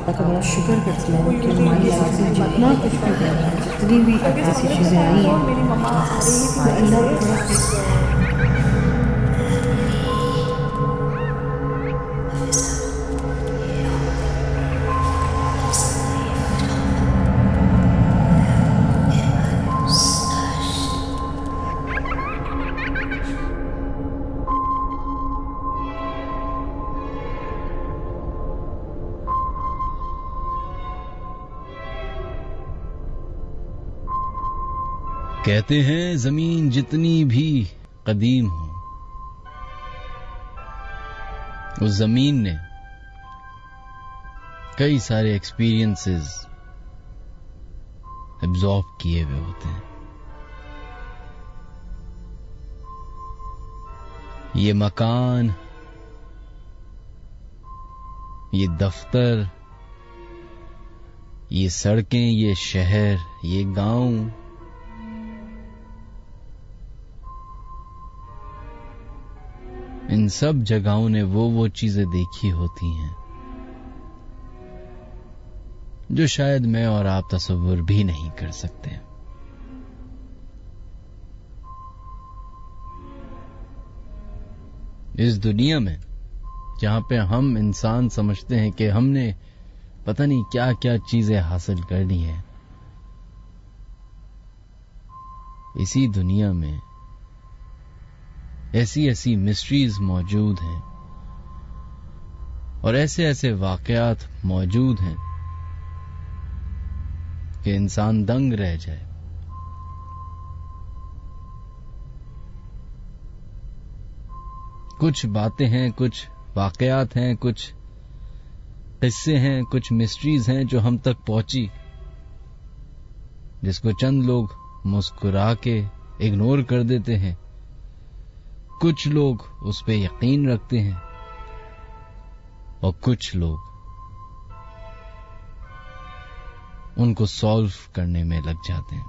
अल्लाह का बड़ा शुक्र करती हूँ कि हमारी लाइफ में जितना कुछ भी हुआ है, जितनी भी ऐसी चीज़ें आई हैं, मैं अल्लाह का बड़ा कहते हैं जमीन जितनी भी कदीम हो, उस जमीन ने कई सारे एक्सपीरियंसेस एब्जॉर्ब किए हुए होते हैं। ये मकान, ये दफ्तर, ये सड़कें, ये शहर, ये गांव, इन सब जगहों ने वो चीजें देखी होती हैं जो शायद मैं और आप तसव्वुर भी नहीं कर सकते। इस दुनिया में जहां पे हम इंसान समझते हैं कि हमने पता नहीं क्या क्या चीजें हासिल कर ली हैं, इसी दुनिया में ऐसी ऐसी मिस्ट्रीज मौजूद हैं और ऐसे ऐसे वाकयात मौजूद हैं कि इंसान दंग रह जाए। कुछ बातें हैं, कुछ वाकयात हैं, कुछ किस्से हैं, कुछ मिस्ट्रीज हैं जो हम तक पहुंची, जिसको चंद लोग मुस्कुरा के इग्नोर कर देते हैं। कुछ लोग उस पे यकीन रखते हैं और कुछ लोग उनको सॉल्व करने में लग जाते हैं।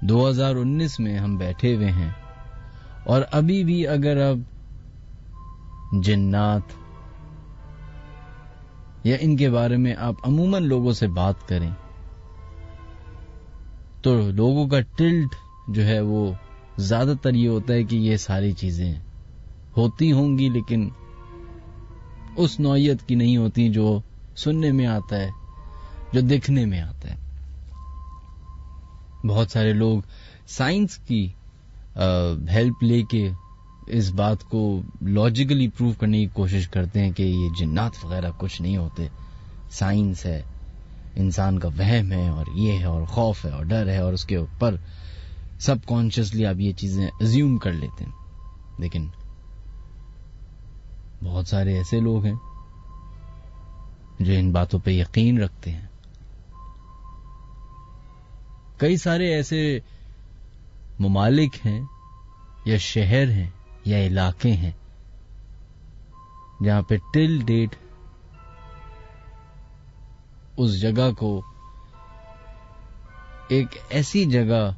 2019 में हम बैठे हुए हैं और अभी भी अगर अब जिन्नात या इनके बारे में आप अमूमन लोगों से बात करें तो लोगों का टिल्ट जो है वो ज्यादातर ये होता है कि ये सारी चीजें होती होंगी लेकिन उस नौयत की नहीं होती जो सुनने में आता है, जो देखने में आता है। बहुत सारे लोग साइंस की हेल्प लेके इस बात को लॉजिकली प्रूव करने की कोशिश करते हैं कि ये जिन्नात वगैरह कुछ नहीं होते, साइंस है, इंसान का वहम है और ये है और खौफ है और डर है और उसके ऊपर सबकॉन्शियसली आप ये चीजें अज्यूम कर लेते हैं। लेकिन बहुत सारे ऐसे लोग हैं जो इन बातों पे यकीन रखते हैं। कई सारे ऐसे मुमालिक हैं या शहर हैं या इलाके हैं जहां पे टिल डेट उस जगह को एक ऐसी जगह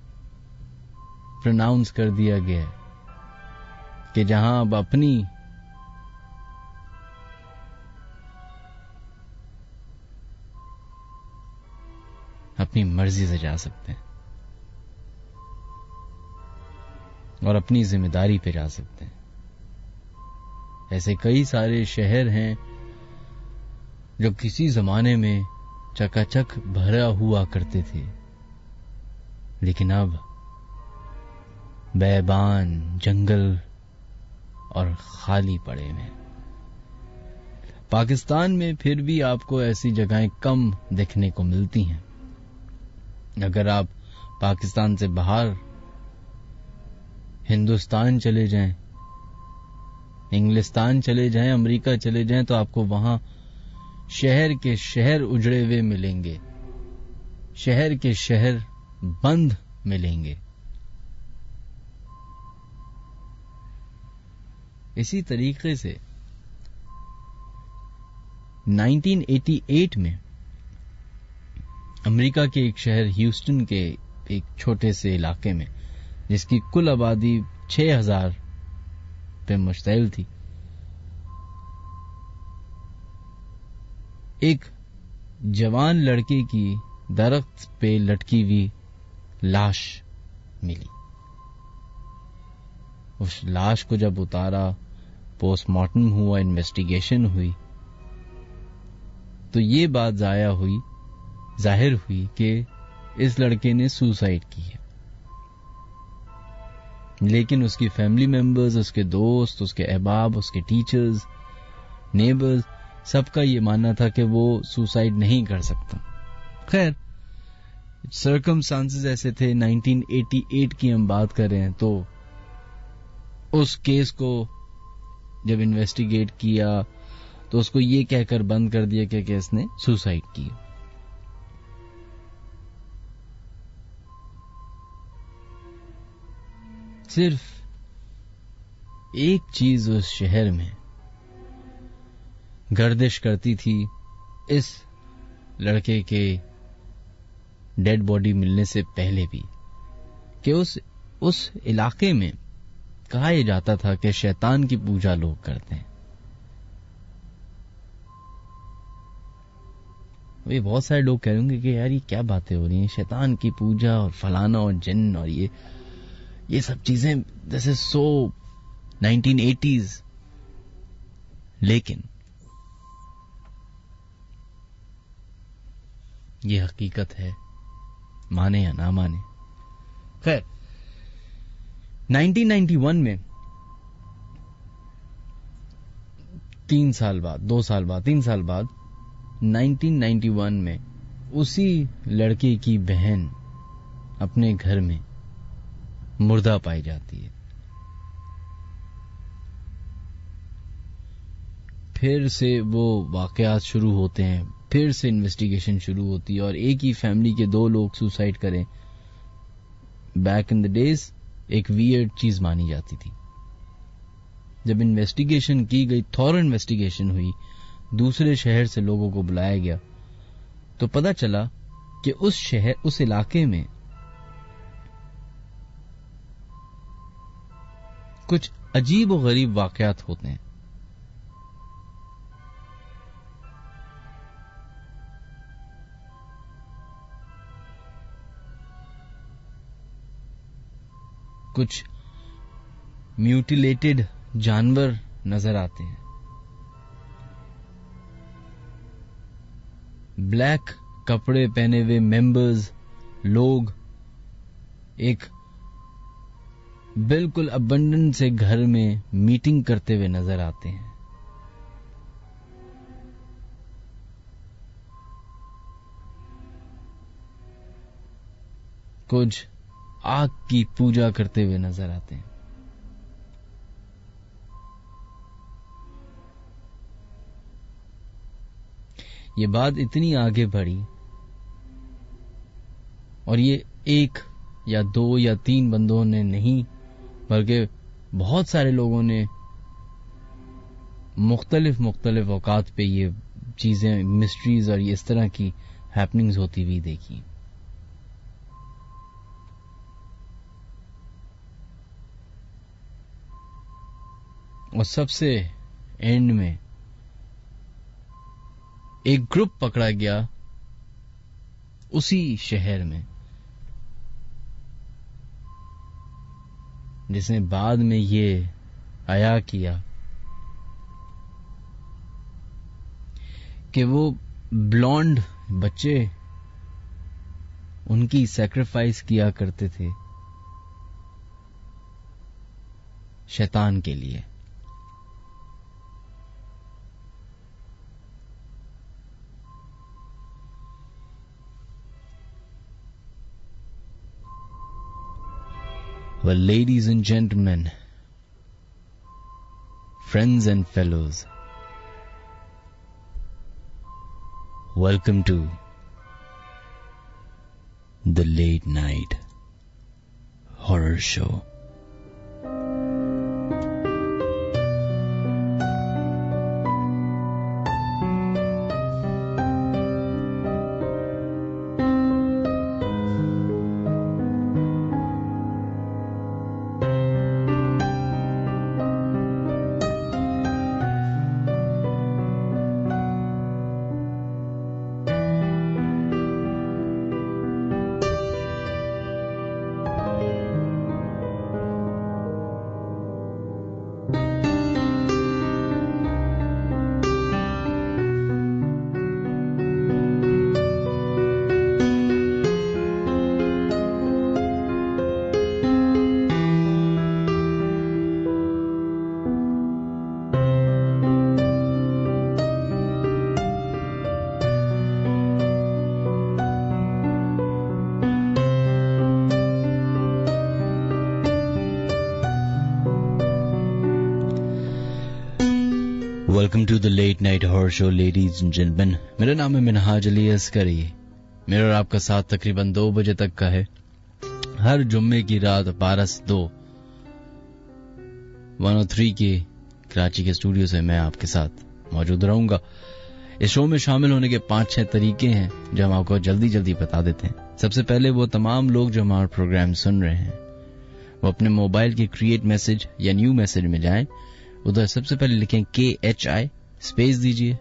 प्रोनाउंस कर दिया गया है कि जहां अब अपनी मर्जी से जा सकते हैं और अपनी जिम्मेदारी पे जा सकते हैं। ऐसे कई सारे शहर हैं जो किसी जमाने में चकाचक भरा हुआ करते थे, लेकिन अब बैबान जंगल और खाली पड़े हैं। पाकिस्तान में फिर भी आपको ऐसी जगहें कम देखने को मिलती हैं। अगर आप पाकिस्तान से बाहर हिंदुस्तान चले जाएं, इंग्लिस्तान चले जाएं, अमेरिका चले जाएं, तो आपको वहां शहर के शहर उजड़े हुए मिलेंगे, शहर के शहर बंद मिलेंगे। इसी तरीके से 1988 में अमेरिका के एक शहर ह्यूस्टन के एक छोटे से इलाके में, जिसकी कुल आबादी 6000 पे मुश्तमिल थी, एक जवान लड़के की दरख्त पे लटकी हुई लाश मिली। उस लाश को जब उतारा, पोस्टमार्टम हुआ, इन्वेस्टिगेशन हुई, तो ये बात जाहिर हुई कि इस लड़के ने सुसाइड की है। लेकिन उसकी फैमिली मेंबर्स, उसके दोस्त, उसके अहबाब, उसके टीचर्स, नेबर्स, सबका ये मानना था कि वो सुसाइड नहीं कर सकता। खैर, सर्कमस्टांसेस ऐसे थे। 1988 की हम बात कर रहे हैं, तो उस केस को जब इन्वेस्टिगेट किया तो उसको ये कहकर बंद कर दिया कि केस ने सुसाइड की। सिर्फ एक चीज उस शहर में गर्दिश करती थी इस लड़के के डेड बॉडी मिलने से पहले भी, कि उस इलाके में कहा यह जाता था कि शैतान की पूजा लोग करते हैं। वे बहुत सारे लोग कह होंगे कि यार ये क्या बातें हो रही हैं, शैतान की पूजा और फलाना और जिन्न और ये सब चीजें, दिस इज सो 1980s। लेकिन ये हकीकत है, माने या ना माने। खैर, 1991 में 3 साल बाद, 2 साल बाद, 3 साल बाद 1991 में उसी लड़के की बहन अपने घर में मुर्दा पाई जाती है। फिर से वो वाकयात शुरू होते हैं, फिर से इन्वेस्टिगेशन शुरू होती है और एक ही फैमिली के 2 लोग सुसाइड करें, बैक इन द डेज एक वियर्ड चीज मानी जाती थी। जब इन्वेस्टिगेशन की गई, थॉर इन्वेस्टिगेशन हुई, दूसरे शहर से लोगों को बुलाया गया, तो पता चला कि उस इलाके में कुछ अजीब और गरीब वाकयात होते हैं। कुछ म्यूटिलेटेड जानवर नजर आते हैं, ब्लैक कपड़े पहने हुए मेंबर्स, लोग एक बिल्कुल अबंडेंस से घर में मीटिंग करते हुए नजर आते हैं। कुछ आग की पूजा करते हुए नजर आते हैं। ये बात इतनी आगे बढ़ी और ये 1 या 2 या 3 बंदों ने नहीं, बल्कि बहुत सारे लोगों ने मुख्तलिफ औकात पे ये चीजें, मिस्ट्रीज और ये इस तरह की हैपनिंग्स होती हुई देखी। और सबसे एंड में एक ग्रुप पकड़ा गया उसी शहर में, जिसने बाद में ये आया किया कि वो ब्लॉन्ड बच्चे उनकी सैक्रिफाइस किया करते थे शैतान के लिए। Well, ladies and gentlemen, friends and fellows, welcome to the Late Night Horror Show. Welcome to the late night horror show ladies and gentleman. मेरा नाम है मिनहाज अली अस्करी। मेरा और आपका साथ तकरीबन 2 बजे तक का है। हर जुम्मे की रात 12 से 2 103 के कराची के स्टूडियो से मैं आपके साथ मौजूद रहूंगा। इस शो में शामिल होने के 5-6 तरीके हैं जो हम आपको जल्दी जल्दी बता देते हैं। सबसे पहले वो तमाम लोग जो हमारा प्रोग्राम सुन रहे हैं वो अपने मोबाइल के क्रिएट मैसेज या न्यू मैसेज में जाएं, उधर सबसे पहले लिखें KHI, स्पेस दीजिए,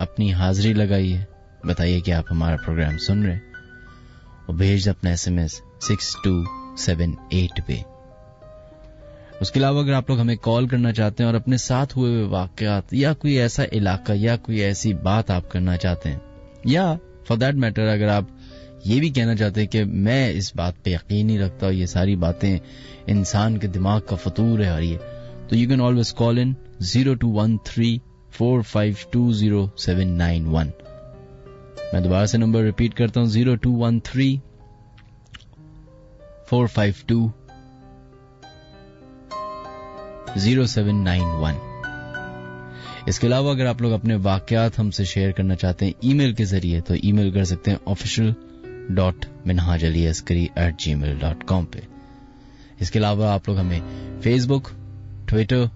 अपनी हाजिरी लगाइए, बताइए कि आप हमारा प्रोग्राम सुन रहे हैं और भेज अपना SMS 6278 पे। उसके अलावा अगर आप लोग हमें कॉल करना चाहते हैं और अपने साथ हुए हुए वाकयात या कोई ऐसा इलाका या कोई ऐसी बात आप करना चाहते हैं, या फॉर दैट मैटर अगर आप ये भी कहना चाहते हैं कि मैं इस बात पे यकीन नहीं रखता और ये सारी बातें इंसान के दिमाग का फतूर है और ये, तो you can always call in 0213452071। मैं दोबारा से नंबर रिपीट करता हूं 0213452071। इसके अलावा अगर आप लोग अपने वाकयात हमसे शेयर करना चाहते हैं ईमेल के जरिए तो ईमेल कर सकते हैं official.minhajaliaskari@gmail.com पे। इसके अलावा आप लोग हमें फेसबुक, ट्विटर,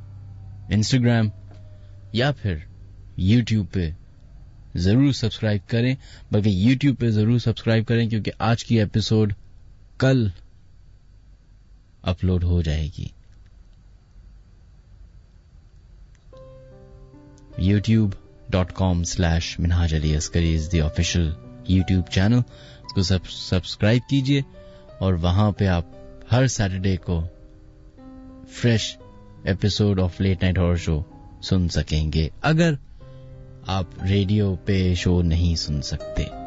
इंस्टाग्राम या फिर यूट्यूब पे जरूर सब्सक्राइब करें, बल्कि यूट्यूब पे जरूर सब्सक्राइब करें क्योंकि आज की एपिसोड कल अपलोड हो जाएगी। youtube.com/minhajaliaskari is the official YouTube channel. उसको सब्सक्राइब कीजिए और वहां पे आप हर सैटरडे को fresh episode of late night horror show सुन सकेंगे अगर आप रेडियो पे शो नहीं सुन सकते।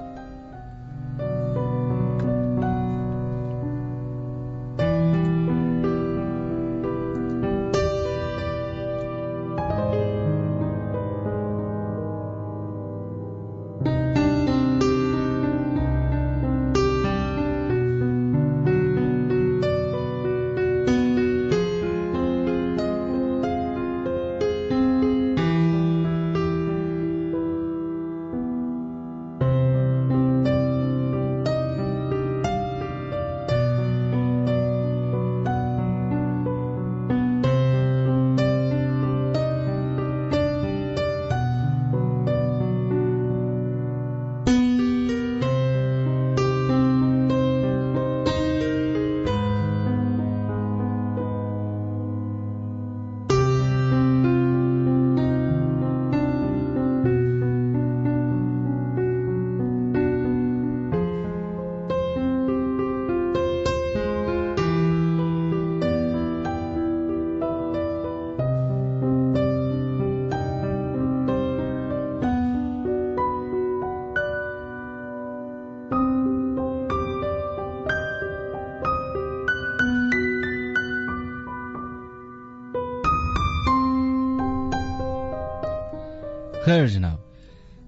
खैर जनाब,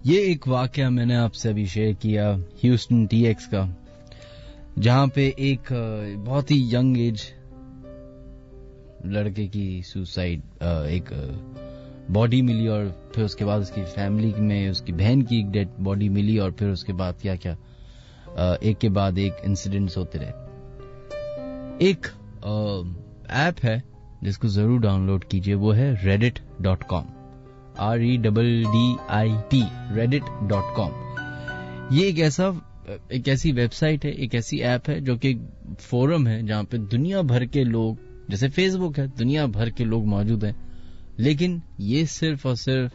ये एक वाकया मैंने आपसे अभी शेयर किया ह्यूस्टन TX का, जहां पे एक बहुत ही यंग एज लड़के की सुसाइड, एक बॉडी मिली और फिर उसके बाद उसकी फैमिली में उसकी बहन की एक डेड बॉडी मिली और फिर उसके बाद क्या क्या एक के बाद एक इंसिडेंट्स होते रहे। एक ऐप है जिसको जरूर डाउनलोड कीजिए, वो है reddit.com, REDDIT, reddit.com। ये एक ऐसी वेबसाइट है, एक ऐसी ऐप है जो कि फोरम है जहां पे दुनिया भर के लोग, जैसे फेसबुक है, दुनिया भर के लोग मौजूद हैं, लेकिन ये सिर्फ और सिर्फ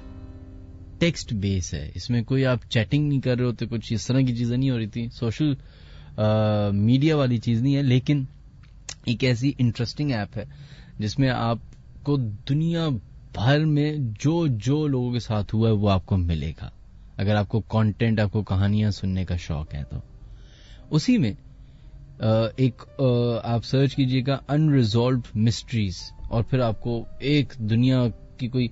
टेक्स्ट बेस है। इसमें कोई आप चैटिंग नहीं कर रहे होते, कुछ इस तरह की चीजें नहीं हो रही थी, सोशल मीडिया वाली चीज नहीं है, लेकिन एक ऐसी इंटरेस्टिंग ऐप है जिसमें आपको दुनिया भर में जो लोगों के साथ हुआ है वो आपको मिलेगा। अगर आपको कंटेंट, आपको कहानियां सुनने का शौक है तो उसी में एक आप सर्च कीजिएगा अनरिजॉल्व्ड मिस्ट्रीज, और फिर आपको एक दुनिया की कोई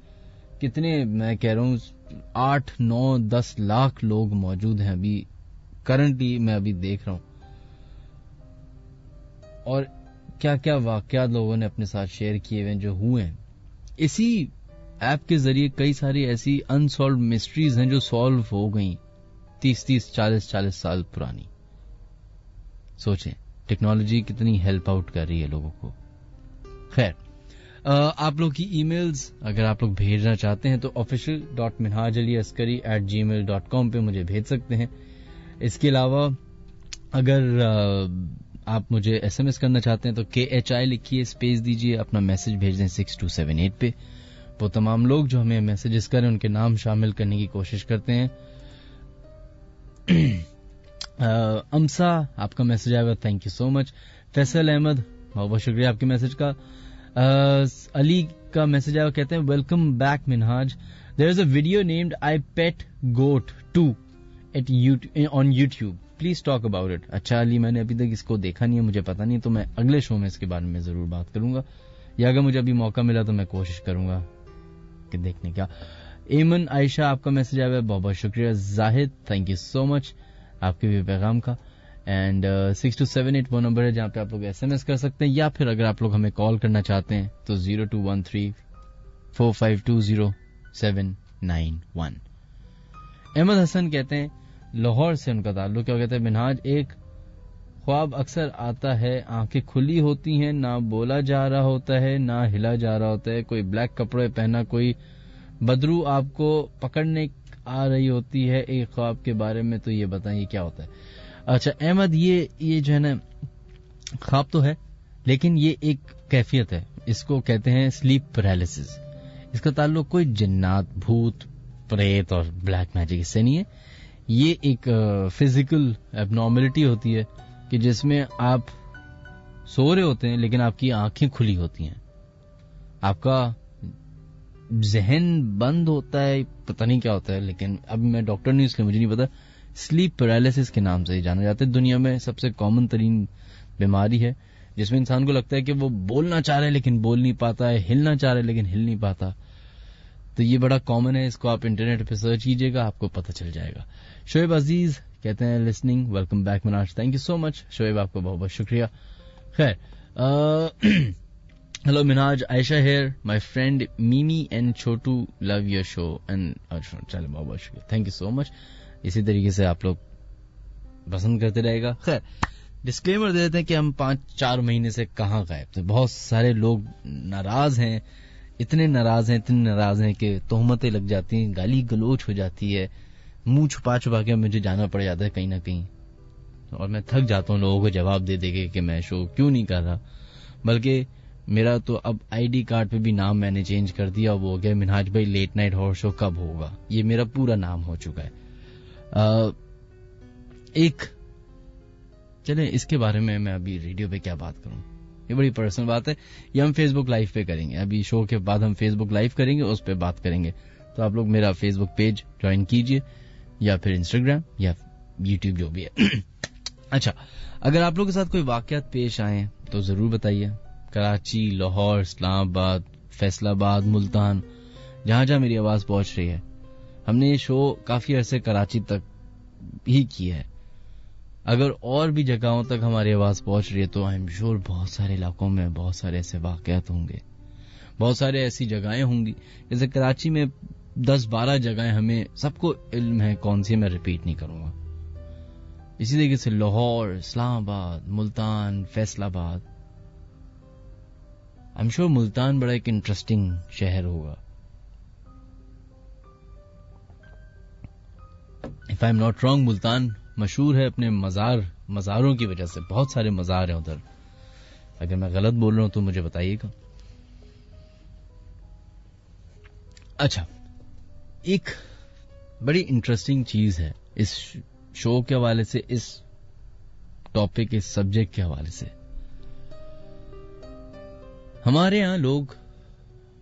कितने, मैं कह रहा हूं 8, 9, 10 लाख लोग मौजूद हैं अभी करंटली, मैं अभी देख रहा हूं, और क्या क्या वाकयात लोगों ने अपने साथ शेयर किए हुए जो हुए हैं। इसी ऐप के जरिए कई सारी ऐसी अनसॉल्व मिस्ट्रीज हैं जो सॉल्व हो गई 30-30, 40-40 साल पुरानी। सोचें टेक्नोलॉजी कितनी हेल्प आउट कर रही है लोगों को। खैर, आप लोग की ईमेल्स अगर आप लोग भेजना चाहते हैं तो official.minhajaliaskari@gmail.com पे मुझे भेज सकते हैं। इसके अलावा अगर आप मुझे SMS करना चाहते हैं तो KHI लिखिए, स्पेस दीजिए, अपना मैसेज भेज दें 6278 पे। वो तमाम लोग जो हमें मैसेजेस करें उनके नाम शामिल करने की कोशिश करते हैं। अमसा, आपका मैसेज आया, thank you so much. Faisal Ahmed, बहुत बहुत शुक्रिया आपके मैसेज का। अली का मैसेज आया, कहते हैं welcome back Minhaj, there is a video named I pet goat 2 on YouTube, please talk about it. अच्छा अली, मैंने अभी तक इसको देखा नहीं है, मुझे पता नहीं, तो मैं अगले शो में इसके बारे में जरूर बात करूंगा, या अगर मुझे अभी मौका मिला तो मैं कोशिश करूंगा कि देखने का। एमन आयशा, आपका मैसेज आया, बहुत बहुत शुक्रिया। Zahid, thank you so much आपके भी पैगाम का। एंड 6278 वो नंबर है जहां पे आप लोग SMS कर सकते हैं, या फिर अगर आप लोग हमें कॉल करना चाहते हैं तो 0213-4520791। अहमद हसन कहते हैं लाहौर से उनका ताल्लुक, क्या कहते हैं मिनहाज, एक ख्वाब अक्सर आता है, आंखें खुली होती हैं, ना बोला जा रहा होता है ना हिला जा रहा होता है, कोई ब्लैक कपड़े पहना कोई बदरू आपको पकड़ने आ रही होती है एक ख्वाब के बारे में, तो ये बताइए क्या होता है। अच्छा अहमद, ये जो है ना ख्वाब तो है, लेकिन ये एक कैफियत है, इसको कहते हैं स्लीप पैरालिसिस। इसका ताल्लुक कोई जिन्नात, भूत, प्रेत और ब्लैक मैजिक इससे नहीं है। ये एक फिजिकल एबनॉर्मलिटी होती है कि जिसमें आप सो रहे होते हैं लेकिन आपकी आंखें खुली होती हैं, आपका जहन बंद होता है, पता नहीं क्या होता है, लेकिन अब मैं डॉक्टर नहीं इसलिए मुझे नहीं पता। स्लीप पैरालिसिस के नाम से ही जाना जाता है। दुनिया में सबसे कॉमन तरीन बीमारी है जिसमें इंसान को लगता है कि वो बोलना चाह रहा है लेकिन बोल नहीं पाता है, हिलना चाह रहा है लेकिन हिल नहीं पाता। तो ये बड़ा कॉमन है, इसको आप इंटरनेट पे सर्च कीजिएगा, आपको पता चल जाएगा। शोएब अजीज कहते हैं listening, welcome back Minaj, thank you so much Shoaib, आपको बहुत बहुत शुक्रिया। खैर, hello Minaj, Ayesha here, my friend Mimi and Chhotu love your show and चलो बहुत बहुत शुक्रिया, थैंक यू सो मच। इसी तरीके से आप लोग पसंद करते रहेगा। खैर, डिस्क्लेमर दे देते हैं कि हम 5-4 महीने से कहाँ गायब थे। बहुत सारे लोग नाराज हैं, इतने नाराज हैं कि तोहमतें लग जाती हैं, गाली गलोच हो जाती है, मुंह छुपा छुपा के मुझे जाना पड़ जाता है कहीं ना कहीं, और मैं थक जाता हूँ लोगों को जवाब दे देके कि मैं शो क्यों नहीं कर रहा। बल्कि मेरा तो अब ID कार्ड पे भी नाम मैंने चेंज कर दिया, वो हो गया मिनहाज भाई लेट नाइट हॉर शो कब होगा, ये मेरा पूरा नाम हो चुका है। एक चले इसके बारे में मैं अभी रेडियो पे क्या बात करूं, ये बड़ी पर्सनल बात है, ये हम फेसबुक लाइव पे करेंगे। अभी शो के बाद हम फेसबुक लाइव करेंगे, उस पे बात करेंगे। तो आप लोग मेरा फेसबुक पेज ज्वाइन कीजिए, या फिर इंस्टाग्राम या यूट्यूब, जो भी है। अच्छा, अगर आप लोग के साथ कोई वाकयात पेश आए तो जरूर बताइए। कराची, लाहौर, इस्लामाबाद, फैसलाबाद, मुल्तान, जहां जहां मेरी आवाज पहुंच रही है। हमने ये शो काफी अरसे कराची तक ही किया है, अगर और भी जगहों तक हमारी आवाज पहुंच रही है तो आई एम श्योर बहुत सारे इलाकों में बहुत सारे ऐसे वाकयात होंगे, बहुत सारे ऐसी जगहें होंगी। जैसे कराची में 10-12 जगहें हमें सबको इल्म है कौन सी, मैं रिपीट नहीं करूंगा। इसी तरीके से Lahore, Islamabad, Multan, Faisalabad. I am sure Multan बड़ा एक इंटरेस्टिंग शहर होगा। If I am not wrong, Multan मशहूर है अपने मज़ारों की वजह से, बहुत सारे मज़ार हैं उधर। अगर मैं गलत बोल रहा हूं तो मुझे बताइएगा। अच्छा, एक बड़ी इंटरेस्टिंग चीज है इस शो के हवाले से, इस टॉपिक, इस सब्जेक्ट के हवाले से। हमारे यहां लोग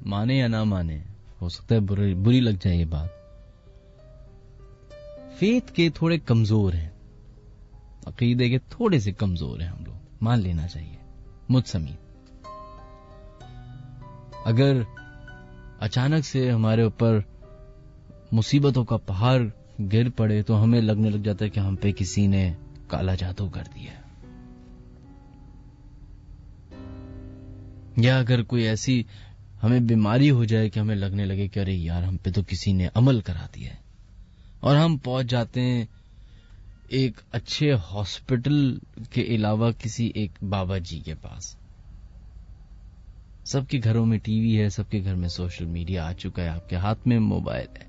माने या ना माने, हो सकता है बुरी लग जाए ये बात, फेथ के थोड़े कमजोर हैं, अकीदे के थोड़े से कमजोर हैं हम लोग, मान लेना चाहिए मुझ समेत। अगर अचानक से हमारे ऊपर मुसीबतों का पहाड़ गिर पड़े तो हमें लगने लग जाता है कि हम पे किसी ने काला जादू कर दिया, या अगर कोई ऐसी हमें बीमारी हो जाए कि हमें लगने लगे कि अरे यार हम पे तो किसी ने अमल करा दिया है, और हम पहुंच जाते हैं एक अच्छे हॉस्पिटल के अलावा किसी एक बाबा जी के पास। सबके घरों में टीवी है, सबके घर में सोशल मीडिया आ चुका है, आपके हाथ में मोबाइल है।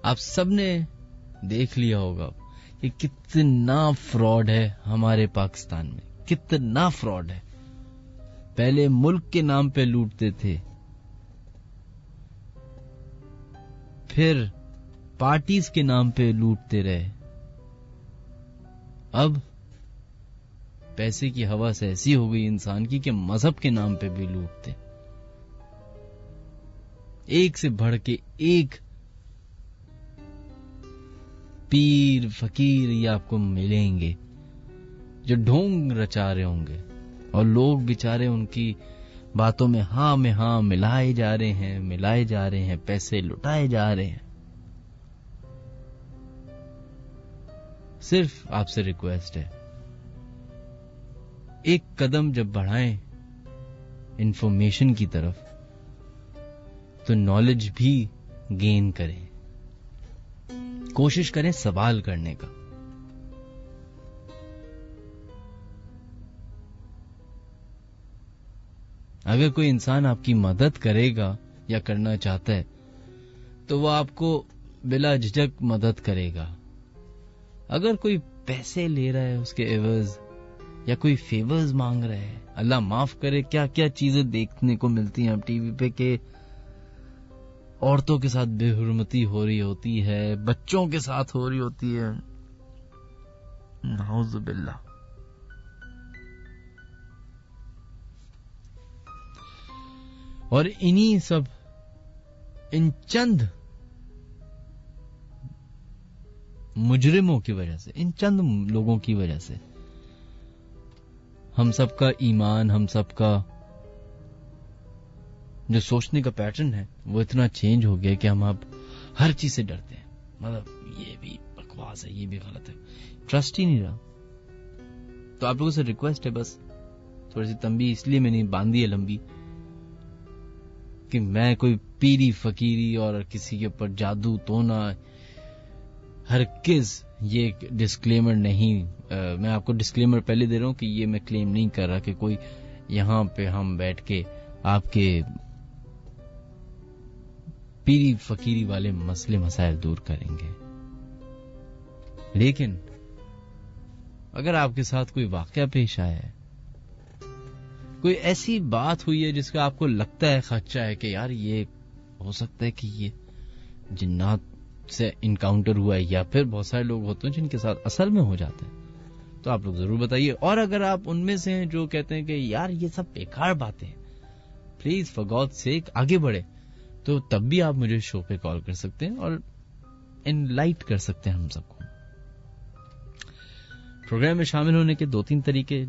आप सबने देख लिया होगा कि कितना फ्रॉड है हमारे पाकिस्तान में, कितना फ्रॉड है। पहले मुल्क के नाम पे लूटते थे, फिर पार्टीज के नाम पे लूटते रहे, अब पैसे की हवस ऐसी हो गई इंसान की कि मजहब के नाम पे भी लूटते। एक से बढ़ के एक पीर फकीर ये आपको मिलेंगे जो ढोंग रचा रहे होंगे, और लोग बेचारे उनकी बातों में हाँ मिलाए जा रहे हैं, पैसे लुटाए जा रहे हैं। सिर्फ आपसे रिक्वेस्ट है, एक कदम जब बढ़ाएं इंफॉर्मेशन की तरफ, तो नॉलेज भी गेन करें, कोशिश करें सवाल करने का। अगर कोई इंसान आपकी मदद करेगा या करना चाहता है तो वो आपको बिला झिझक मदद करेगा। अगर कोई पैसे ले रहा है उसके एवज या कोई फेवर्स मांग रहा है, अल्लाह माफ करे क्या क्या चीजें देखने को मिलती हैं अब टीवी पे कि औरतों के साथ बेहुरमती हो रही होती है, बच्चों के साथ हो रही होती है, नाउजुबिल्लाह। और इन्हीं सब इन चंद मुजरिमों की वजह से, इन चंद लोगों की वजह से हम सबका ईमान, हम सबका जो सोचने का पैटर्न है वो इतना चेंज हो गया कि हम अब हर चीज से डरते हैं। मतलब ये भी बकवास है, ये भी गलत है, ट्रस्ट ही नहीं रहा। तो आप लोगों से रिक्वेस्ट है, बस थोड़ी सी तंबी इसलिए मैंने बांधी है लंबी कि मैं कोई पीरी फकीरी और किसी के ऊपर जादू टोना, हरगिज़ ये डिस्क्लेमर नहीं। मैं आपको डिस्क्लेमर पहले दे रहा हूं कि ये मैं क्लेम नहीं कर रहा कि कोई यहां पे हम बैठ के आपके पीरी फकीरी वाले मसले मसाइल दूर करेंगे। लेकिन अगर आपके साथ कोई वाकया पेश आया है, कोई ऐसी बात हुई है जिसका आपको लगता है, खदशा है कि यार ये हो सकता है कि ये जिन्नात से इनकाउंटर हुआ है, या फिर बहुत सारे लोग होते हैं जिनके साथ असल में हो जाते हैं, तो आप लोग जरूर बताइए। और अगर आप उनमें से हैं जो कहते हैं कि यार ये सब बेकार बातें, प्लीज फॉर गॉड सेक आगे बढ़े, तो तब भी आप मुझे शो पे कॉल कर सकते हैं और एनलाइट कर सकते हैं हम सबको। प्रोग्राम में शामिल होने के 2-3 तरीके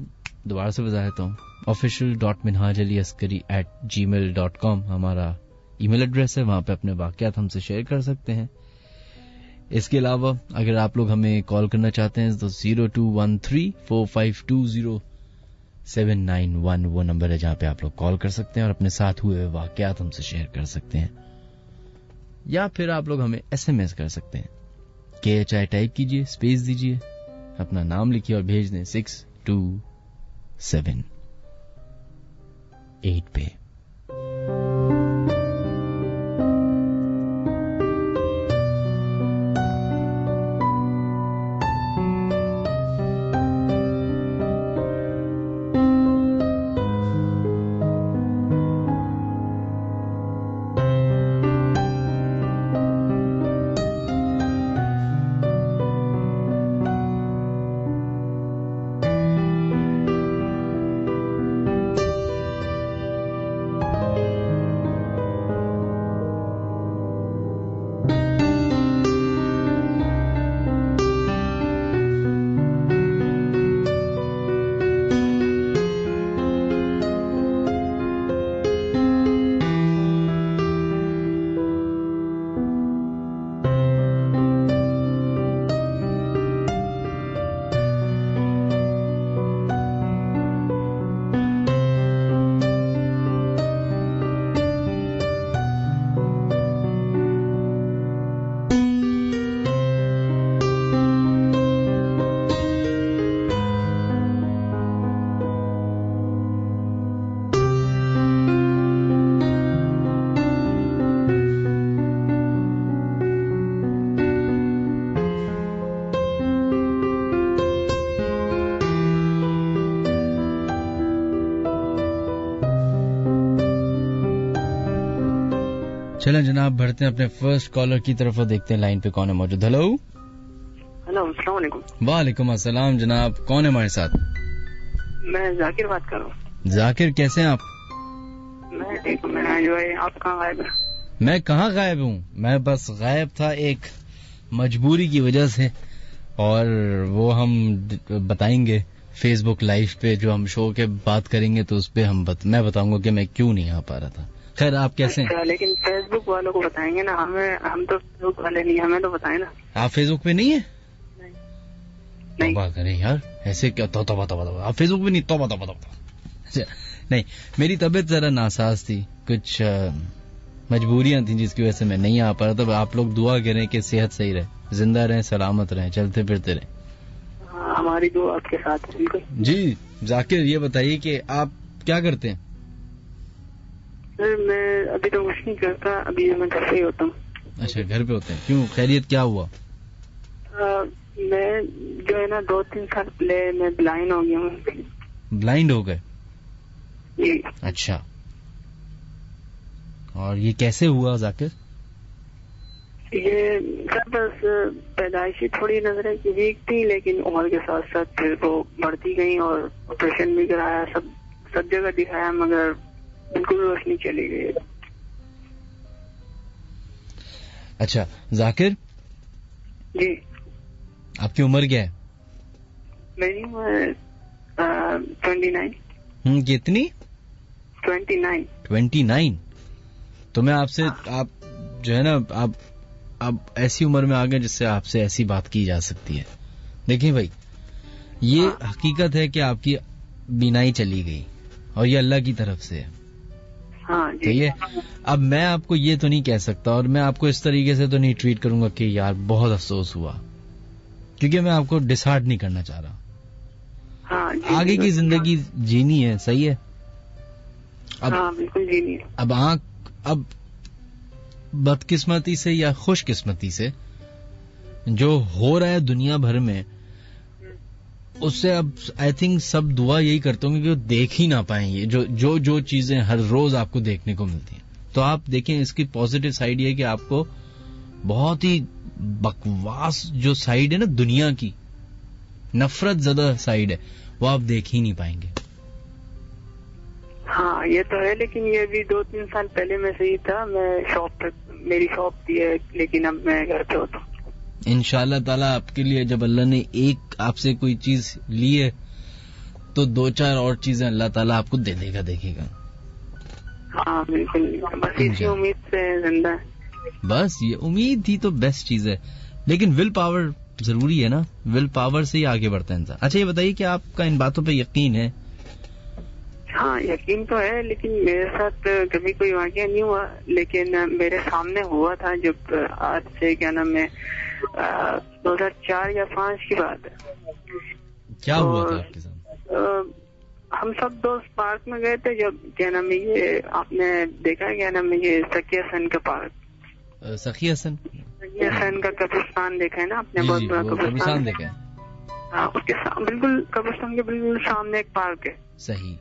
दोबारा से बता देता हूं। official.minhajaliaskari@gmail.com हमारा ईमेल एड्रेस है, वहां पे अपने वाकयात हमसे शेयर कर सकते हैं। इसके अलावा अगर आप लोग हमें कॉल करना चाहते हैं तो 0213452079 वो नंबर है जहां पे आप लोग कॉल कर सकते हैं और अपने साथ हुए वाकयात हमसे शेयर कर सकते हैं। या फिर आप लोग हमें SMS कर सकते हैं। KHI टाइप कीजिए, स्पेस दीजिए, अपना नाम लिखिए और भेज दें 627 पे। चलें जनाब, बढ़ते हैं अपने फर्स्ट कॉलर की तरफ और देखते हैं लाइन पे कौन है मौजूद। हेलो अस्सलाम वालेकुम। वालेकुम अस्सलाम जनाब, कौन है हमारे साथ? मैं जाकिर बात कर रहा हूँ। जाकिर, कैसे हैं आप? मैं ठीक हूँ। मैं जो है, आप कहाँ गायब हैं? मैं कहाँ गायब हूँ, मैं बस गायब था एक मजबूरी की वजह से, और वो हम बताएंगे फेसबुक लाइव पे, जो हम शो के बात करेंगे तो उस पे मैं बताऊंगा कि मैं क्यों नहीं आ पा रहा था। खैर, आप कैसे हैं? लेकिन फेसबुक वालों को बताएंगे ना, हम तो फेसबुक वाले नहीं, हमें तो बताएं ना। आप फेसबुक पे नहीं है? नहीं। तौबा करें यार, ऐसे क्या? तौबा, आप फेसबुक पे नहीं? तौबा। नहीं, मेरी तबीयत जरा नासाज थी, कुछ मजबूरियां थी जिसकी वजह से मैं नहीं आ पा रहा। तो आप लोग दुआ करें कि सेहत सही रहे, जिंदा रहें, सलामत रहें, चलते फिरते रहें। हाँ, हमारी दुआ आपके साथ है। बिल्कुल जी। जाकिर, ये बताइए कि आप क्या करते हैं? सर, मैं अभी तो कुछ नहीं करता, अभी मैं घर पे ही होता हूँ। अच्छा, घर पे होते हैं। क्यों, खैरियत क्या हुआ? मैं जो है ना 2-3 साल पहले मैं ब्लाइंड हो गया हूँ। ब्लाइंड हो गए? जी। अच्छा, और ये कैसे हुआ जाकिर? ये सर बस पैदाइशी थोड़ी नजरें की वीक थी, लेकिन उम्र के साथ साथ फिर वो बढ़ती गई और ऑपरेशन भी कराया, सब जगह दिखाया, मगर बिल्कुल रोशनी चली गई। अच्छा जाकिर जी। आपकी उम्र क्या है? मेरी उम्र 29। कितनी? 29। 29। तो मैं आपसे आप जो है ना, आप ऐसी उम्र में आ गए जिससे आपसे ऐसी बात की जा सकती है। देखिए भाई, ये हकीकत है कि आपकी बीनाई चली गई और ये अल्लाह की तरफ से है। हाँ जी। तो ये अब मैं आपको ये तो नहीं कह सकता, और मैं आपको इस तरीके से तो नहीं ट्रीट करूंगा कि यार बहुत अफसोस हुआ, क्योंकि मैं आपको डिसहार्ट नहीं करना चाह रहा। हाँ जी, आगे की जिंदगी जीनी है, सही है? अब हाँ बिल्कुल जीनी है। अब बदकिस्मती से या खुशकिस्मती से जो हो रहा है दुनिया भर में, उससे अब आई थिंक सब दुआ यही करते होंगे कि वो देख ही ना पाए ये जो चीजें हर रोज आपको देखने को मिलती हैं। तो आप देखें, इसकी पॉजिटिव साइड ये है कि आपको बहुत ही बकवास जो साइड है ना दुनिया की, नफरत ज़्यादा साइड है, वो आप देख ही नहीं पाएंगे। हाँ ये तो है, लेकिन ये भी 2-3 साल पहले में सही था। मैं शॉप पे, मेरी शॉप थी है, लेकिन अब मैं घर पे होता हूँ। इंशाल्लाह ताला आपके लिए जब अल्लाह ने एक आपसे कोई चीज ली है तो 2-4 और चीजें अल्लाह ताला आपको दे देगा, देखेगा। हाँ बिल्कुल, बस इसी उम्मीद से जिंदा है। बस ये उम्मीद ही तो बेस्ट चीज है, लेकिन विल पावर जरूरी है ना, विल पावर से ही आगे बढ़ता है इंसान। अच्छा ये बताइए कि आपका इन बातों पे यकीन है? हाँ यकीन तो है, लेकिन मेरे साथ कभी कोई वाकया नहीं हुआ, लेकिन मेरे सामने हुआ था जब आज से क्या नाम है 2004 या 2005 की बात है। क्या हुआ था आपके साथ? हम सब दोस्त पार्क में गए थे, जब क्या नाम है ये आपने देखा क्या नाम है ये सखी हसन का पार्क, सखी हसन का कब्रिस्तान देखा है ना आपने? बहुत बड़ा कब्रिस्तान देखा है। हाँ, उसके बिल्कुल कब्रिस्तान के बिल्कुल सामने एक पार्क है। सही।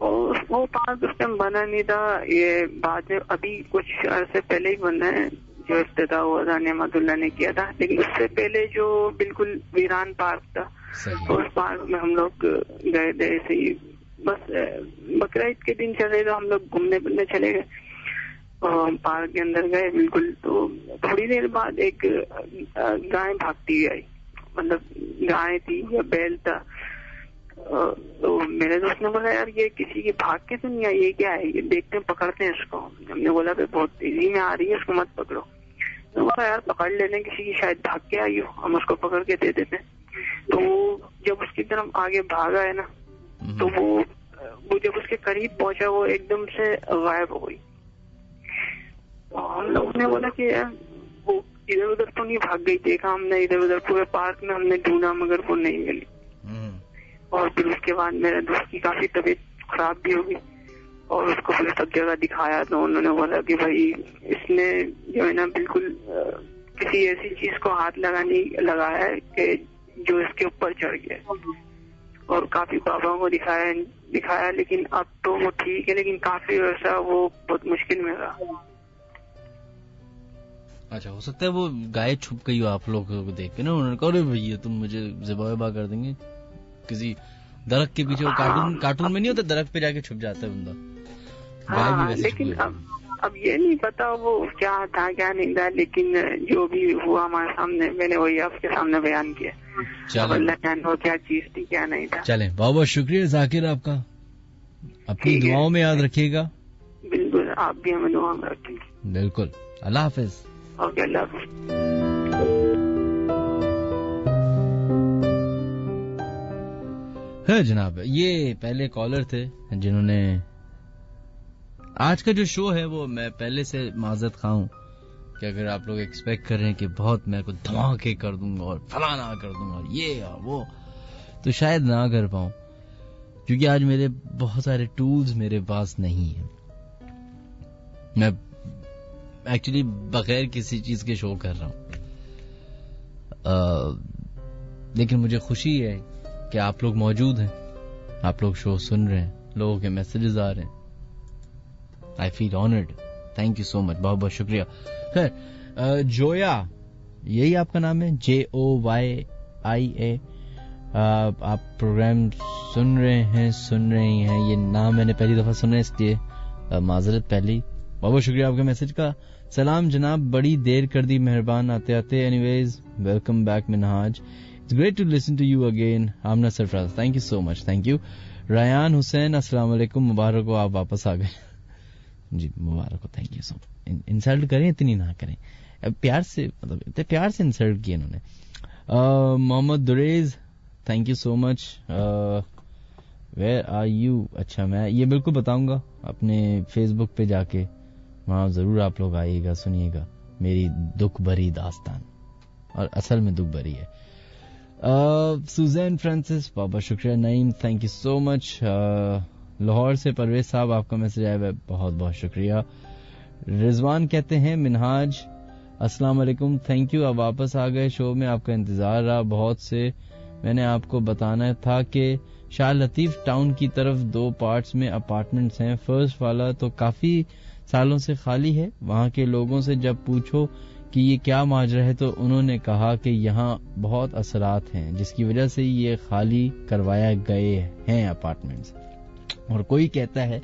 और वो पार्क उस टाइम बना नहीं था, ये बाद में अभी कुछ अरसे पहले ही बना है, जो इफ्तिताह हुआ था नेमतुल्लाह ने किया था, लेकिन उससे पहले जो बिल्कुल वीरान पार्क था, तो उस पार्क में हम लोग गए थे ऐसे ही, बस बकरीद के दिन चले तो हम लोग घूमने फिरने चले गए, पार्क के अंदर गए बिल्कुल, तो थोड़ी देर बाद एक गाय भागती हुई आई, मतलब गाय थी या बैल था। तो मेरे दोस्त ने बोला यार ये किसी की भाग के तो नहीं आई, ये क्या है, ये देखते हैं पकड़ते हैं इसको। हमने बोला भाई बहुत तेजी में आ रही है, इसको मत पकड़ो। तो बोला यार पकड़ लेने, किसी की शायद भाग के आई हो, हम उसको पकड़ के दे देते हैं। तो जब उसकी तरफ आगे भागा है ना, तो वो जब उसके करीब पहुंचा वो एकदम से गायब हो गई। हम लोगों ने बोला कि यार वो इधर उधर तो नहीं भाग गई, देखा हमने इधर उधर पूरे पार्क में हमने ढूंढा मगर वो नहीं मिली। और फिर उसके बाद मेरे दोस्त की काफी तबीयत खराब भी हो गई और उसको फिर सब जगह दिखाया, तो उन्होंने बोला कि भाई इसने जो है ना बिल्कुल किसी ऐसी चीज को हाथ लगाया है कि जो इसके ऊपर चढ़ गया। और काफी बाबाओं को दिखाया, लेकिन अब तो वो ठीक है, लेकिन काफी वैसा वो बहुत मुश्किल में रहा। अच्छा, हो सकता है वो गाय छुप गई हो आप लोगों को देख के ना, उन्होंने कहा अरे भैया तुम मुझे ज़िबा कर देंगे किसी दरख्त के पीछे। वो कार्टून में नहीं होता, दरख्त पे जाके छुप जाता है बंदा, गाय भी वैसे लेकिन अब ये नहीं पता वो क्या था क्या नहीं था, लेकिन जो भी हुआ हमारे सामने मैंने वही आपके सामने बयान किया। अल्लाह जाने वो क्या चीज थी क्या नहीं था। चले, बहुत बहुत शुक्रिया जाकिर आपका, अपनी दुआओं में याद रखिएगा। बिल्कुल, आप भी हमें दुआ में रखेंगे। बिल्कुल, अल्लाह हाफिज। ओके, अल्लाह हाफिज। है जनाब, ये पहले कॉलर थे जिन्होंने आज का जो शो है वो, मैं पहले से माजरत खा हूं कि अगर आप लोग एक्सपेक्ट कर रहे हैं कि बहुत मैं कुछ धमाके कर दूंगा और फलाना कर दूंगा और ये और वो, तो शायद ना कर पाऊं, क्योंकि आज मेरे बहुत सारे टूल्स मेरे पास नहीं है। मैं एक्चुअली बगैर किसी चीज के शो कर रहा हूं, लेकिन मुझे खुशी है कि आप लोग मौजूद हैं, आप लोग शो सुन रहे हैं, लोगों के मैसेजेस आ रहे हैं। I feel honoured, thank you so much, बहुत बहुत शुक्रिया। खैर, जोया, यही आपका नाम है, JOYIA, आप प्रोग्राम सुन रही हैं, ये नाम मैंने पहली दफा सुना है, इसलिए माजरत पहले ही। बहुत बहुत शुक्रिया आपके मैसेज का। सलाम जनाब, बड़ी देर कर दी, मेहरबान आते आते। Anyways, welcome back Minhaj, it's great to listen to you again. Aamna Sarfaraz, thank you so much, thank you. Rayan Hussain, अस्सलाम वालेकुम, मुबारक हो, आप वापस आ गए। जी मुबारक हो, thank you so much. Insult करें इतनी ना करें, प्यार से, मतलब इतने प्यार से इंसल्ट किया इन्होंने। Mohammad Durez, thank you so much. Where are you? अच्छा, मैं ये बिल्कुल बताऊंगा अपने फेसबुक पे जाके, वहां जरूर आप लोग आइएगा, सुनिएगा मेरी दुख भरी दास्तान, और असल में दुख भरी है। सुजैन फ्रांसिस, बाबा शुक्रिया। Naeem, thank you so much. Lahore से परवेज साहब, आपका मैसेज आया है, बहुत बहुत शुक्रिया। रिजवान कहते हैं, मिनहाज अस्सलाम वालेकुम, थैंक यू, आप वापस आ गए, शो में आपका इंतजार रहा बहुत से। मैंने आपको बताना था कि शाह लतीफ टाउन की तरफ 2 पार्ट्स में अपार्टमेंट्स हैं। फर्स्ट वाला तो काफी सालों से खाली है। वहां के लोगों से जब पूछो कि ये क्या माजरा है, तो उन्होंने कहा कि यहाँ बहुत असरात हैं जिसकी वजह से ये खाली करवाया गए हैं अपार्टमेंट्स, और कोई कहता है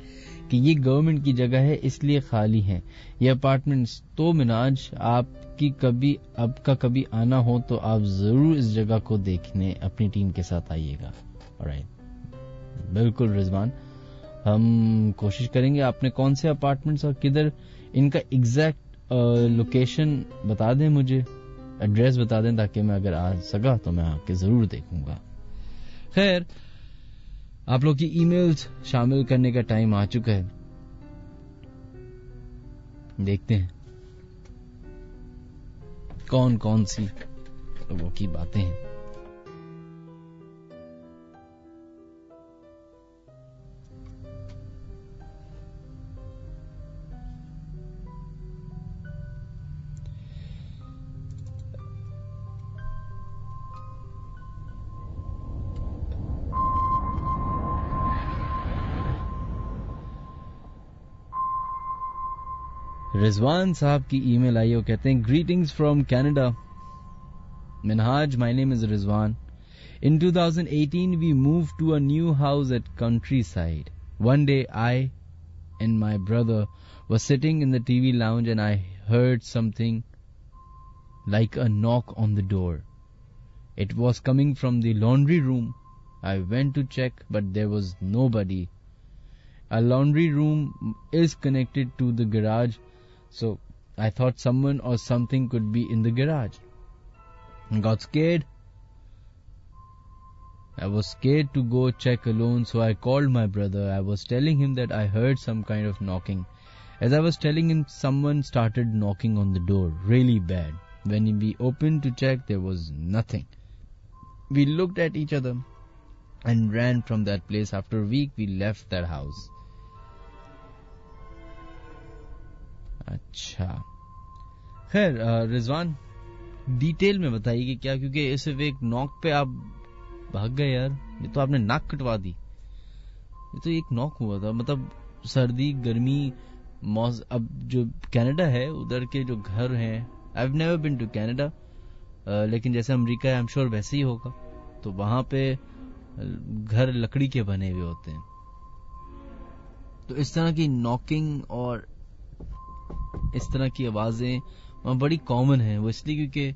कि ये गवर्नमेंट की जगह है इसलिए खाली हैं ये अपार्टमेंट्स। तो मिनाज, आपका कभी आना हो तो आप जरूर इस जगह को देखने अपनी टीम के साथ आइएगा। ऑलराइट, बिल्कुल रिजवान, हम कोशिश करेंगे। आपने कौन से अपार्टमेंट्स और किधर, इनका एग्जैक्ट लोकेशन बता दें, मुझे एड्रेस बता दें, ताकि मैं अगर आ सका तो मैं आके जरूर देखूंगा। खैर, आप लोग की ईमेल्स शामिल करने का टाइम आ चुका है। देखते हैं कौन कौन सी लोगों की बातें हैं। रिजवान साहब की ईमेल आई, वो कहते हैं, greetings from Canada Minhaj, my name is Rizwan. In 2018 we move to a new house at countryside. One day I and my brother were sitting in the TV lounge and I heard something like a knock on the door. It was coming from the laundry room. I went to check, but there was nobody. A laundry room is connected to the garage, so I thought someone or something could be in the garage. I got scared. I was scared to go check alone, so I called my brother. I was telling him that I heard some kind of knocking. As I was telling him, someone started knocking on the door really bad. When we opened to check, there was nothing. We looked at each other and ran from that place. After a week, we left that house. अच्छा, खैर Rizwan, detail में बताइए कि क्या, क्योंकि सिर्फ एक knock पे आप भाग गए यार, ये तो आपने नाक कटवा दी। ये तो एक नॉक हुआ था, मतलब सर्दी गर्मी अब जो कनाडा है उधर के जो घर हैं I have never been to Canada, लेकिन जैसे अमेरिका है आई एम श्योर वैसे ही होगा। तो वहां पे घर लकड़ी के बने हुए होते हैं, तो इस तरह की नॉकिंग और इस तरह की आवाजें वहां बड़ी कॉमन है। वो इसलिए क्योंकि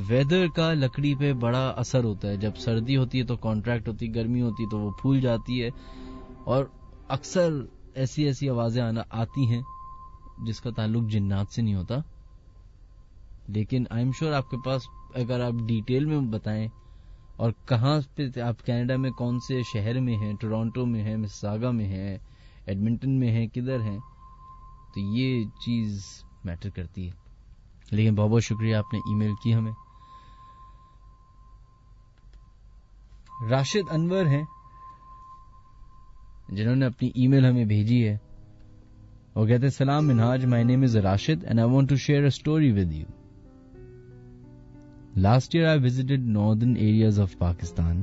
वेदर का लकड़ी पे बड़ा असर होता है। जब सर्दी होती है तो कॉन्ट्रैक्ट होती है, गर्मी होती है तो वो फूल जाती है, और अक्सर ऐसी ऐसी आवाजें आती हैं जिसका ताल्लुक जिन्नात से नहीं होता। लेकिन आई एम श्योर आपके पास, अगर आप डिटेल में बताएं और कहाँ पे आप कनाडा में कौन से शहर में हैं, टोरंटो में हैं, मिसिसागा में हैं, एडमिंटन में हैं, किधर हैं, तो ये चीज मैटर करती है। लेकिन बहुत बहुत शुक्रिया आपने ईमेल की हमें। राशिद अनवर हैं जिन्होंने अपनी ईमेल हमें भेजी है। वो कहते हैं, सलाम Minhaj, my name is Rashid and I want to share a story with you. Last year I visited northern areas of Pakistan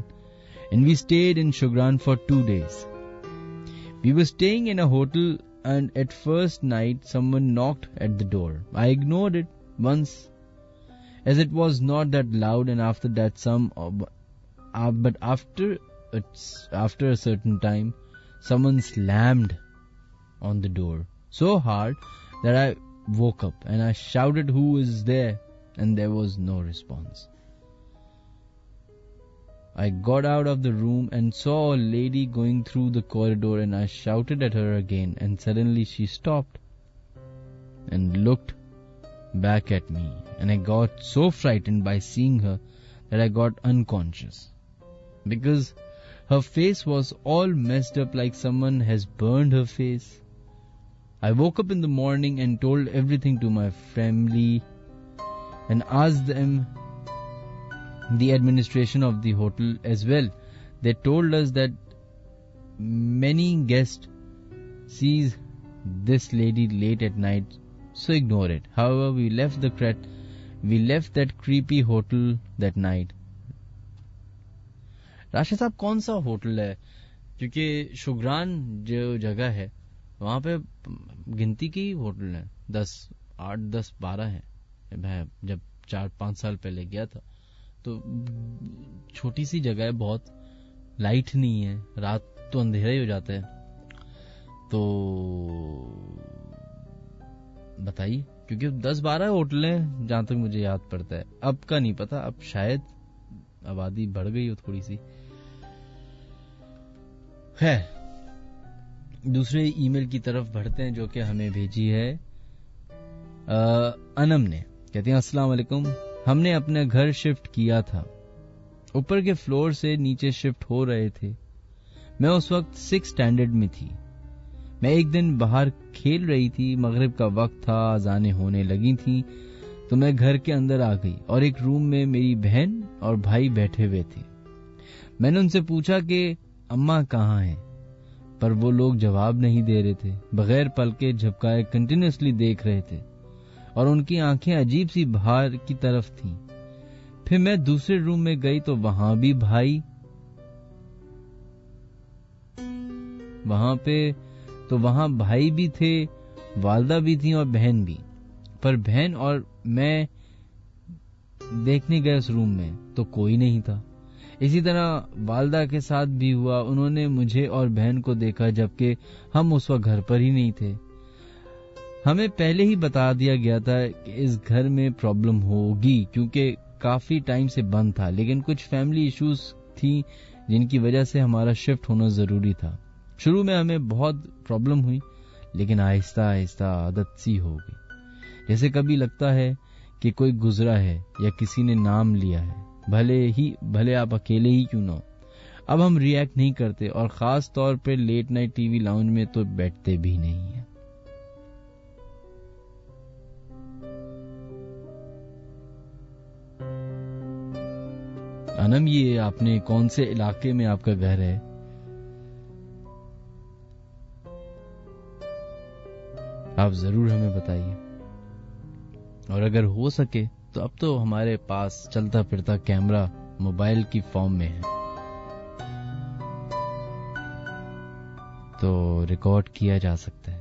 and we stayed in Shugran for 2 days. We were staying in a hotel and at first night someone knocked at the door. I ignored it once as it was not that loud, and after that but after a certain time someone slammed on the door so hard that I woke up and I shouted who is there, and there was no response. I got out of the room and saw a lady going through the corridor, and I shouted at her again, and suddenly she stopped and looked back at me, and I got so frightened by seeing her that I got unconscious because her face was all messed up like someone has burned her face. I woke up in the morning and told everything to my family and asked them the administration of the hotel as well. They told us that many guests sees this lady late at night, so ignore it. However, we left that creepy hotel that night. Rashid साहब, कौन सा hotel है? क्योंकि शुगरान जो जगह है वहां पे गिनती की होटल है, 8, 10, 12 है। मैं जब 4-5 साल पहले गया था तो छोटी सी जगह है, बहुत लाइट नहीं है, रात तो अंधेरा ही हो जाता है। तो बताइए, क्योंकि 10-12 होटल हैं जहां तक मुझे याद पड़ता है। अब का नहीं पता, अब शायद आबादी बढ़ गई हो थोड़ी सी। खैर, दूसरे ईमेल की तरफ बढ़ते हैं जो कि हमें भेजी है अनम ने। कहते हैं, अस्सलाम वालेकुम, हमने अपना घर शिफ्ट किया था, ऊपर के फ्लोर से नीचे शिफ्ट हो रहे थे। मैं उस वक्त 6th स्टैंडर्ड में थी। मैं एक दिन बाहर खेल रही थी, मगरिब का वक्त था, अजानें होने लगी थी, तो मैं घर के अंदर आ गई और एक रूम में मेरी बहन और भाई बैठे हुए थे। मैंने उनसे पूछा कि अम्मा कहाँ हैं, पर वो लोग जवाब नहीं दे रहे थे, बगैर पलके झपकाए कंटिन्यूअसली देख रहे थे और उनकी आंखें अजीब सी बाहर की तरफ थीं। फिर मैं दूसरे रूम में गई तो वहां भाई भी थे, वालदा भी थी और बहन भी। पर बहन और मैं देखने गए उस रूम में तो कोई नहीं था। इसी तरह वालदा के साथ भी हुआ, उन्होंने मुझे और बहन को देखा जबकि हम उस वक्त घर पर ही नहीं थे। हमें पहले ही बता दिया गया था कि इस घर में प्रॉब्लम होगी क्योंकि काफी टाइम से बंद था, लेकिन कुछ फैमिली इश्यूज थी जिनकी वजह से हमारा शिफ्ट होना जरूरी था। शुरू में हमें बहुत प्रॉब्लम हुई, लेकिन आहिस्ता आहिस्ता आदत सी हो गई। जैसे कभी लगता है कि कोई गुजरा है या किसी ने नाम लिया है, भले आप अकेले ही क्यों ना हो। अब हम रिएक्ट नहीं करते और खास तौर पर लेट नाइट टीवी लाउंज में तो बैठते भी नहीं है। अनम, ये आपने कौन से इलाके में आपका घर है? आप जरूर हमें बताइए, और अगर हो सके तो अब तो हमारे पास चलता फिरता कैमरा मोबाइल की फॉर्म में है, तो रिकॉर्ड किया जा सकता है।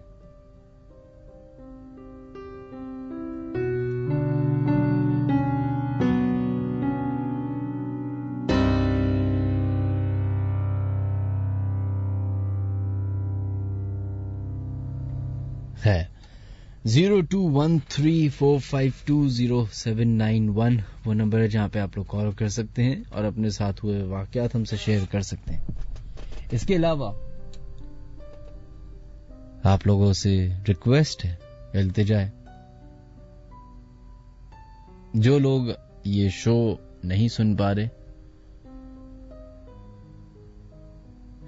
0213452071 वो नंबर है जहां पे आप लोग कॉल कर सकते हैं और अपने साथ हुए वाकयात हमसे शेयर कर सकते हैं। इसके अलावा आप लोगों से रिक्वेस्ट है, इल्तिजा है, जो लोग ये शो नहीं सुन पा रहे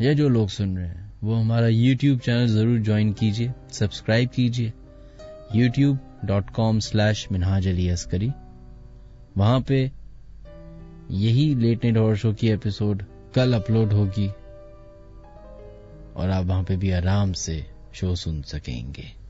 या जो लोग सुन रहे हैं वो हमारा YouTube चैनल जरूर ज्वाइन कीजिए, सब्सक्राइब कीजिए youtube.com/minhaj-ali-askari। वहां पे यही लेट नाइट हॉरर शो की एपिसोड कल अपलोड होगी और आप वहां पे भी आराम से शो सुन सकेंगे।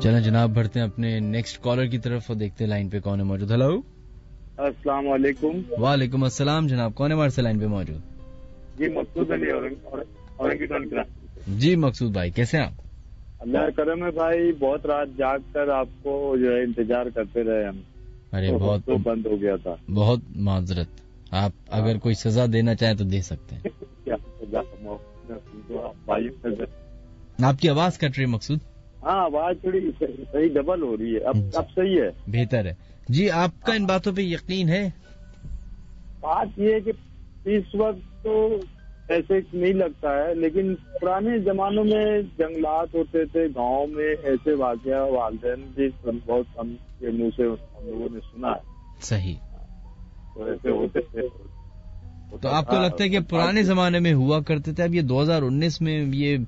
चलें जनाब, बढ़ते हैं अपने नेक्स्ट कॉलर की तरफ और देखते हैं लाइन पे कौन है मौजूद। हेलो, अस्सलाम वालेकुम। वालेकुम अस्सलाम जनाब, कौन है हमारे से लाइन पे मौजूद? जी मकसूद अली औरंगीबाद। जी मकसूद भाई, कैसे हैं आप? अल्लाह करम है भाई, बहुत रात जाग कर आपको जो है इंतजार करते रहे हम। अरे तो बहुत तो बंद हो गया था। बहुत माजरत। आप अगर कोई सजा देना चाहें तो दे सकते हैं। क्या सजा भाई? आपकी आवाज कट रही है मकसूद। हाँ, आवाज थोड़ी सही डबल हो रही है। अब सही है, बेहतर है जी। आपका इन बातों पे यकीन है? बात ये है कि इस वक्त तो ऐसे नहीं लगता है, लेकिन पुराने जमानों में जंगलात होते थे, गांव में ऐसे वाकया वालदैन भी बहुत कम के मुंह से हम लोगों ने सुना है। सही। तो ऐसे होते थे। तो आपको लगता है कि पुराने जमाने में हुआ करते थे, अब ये 2019 में ये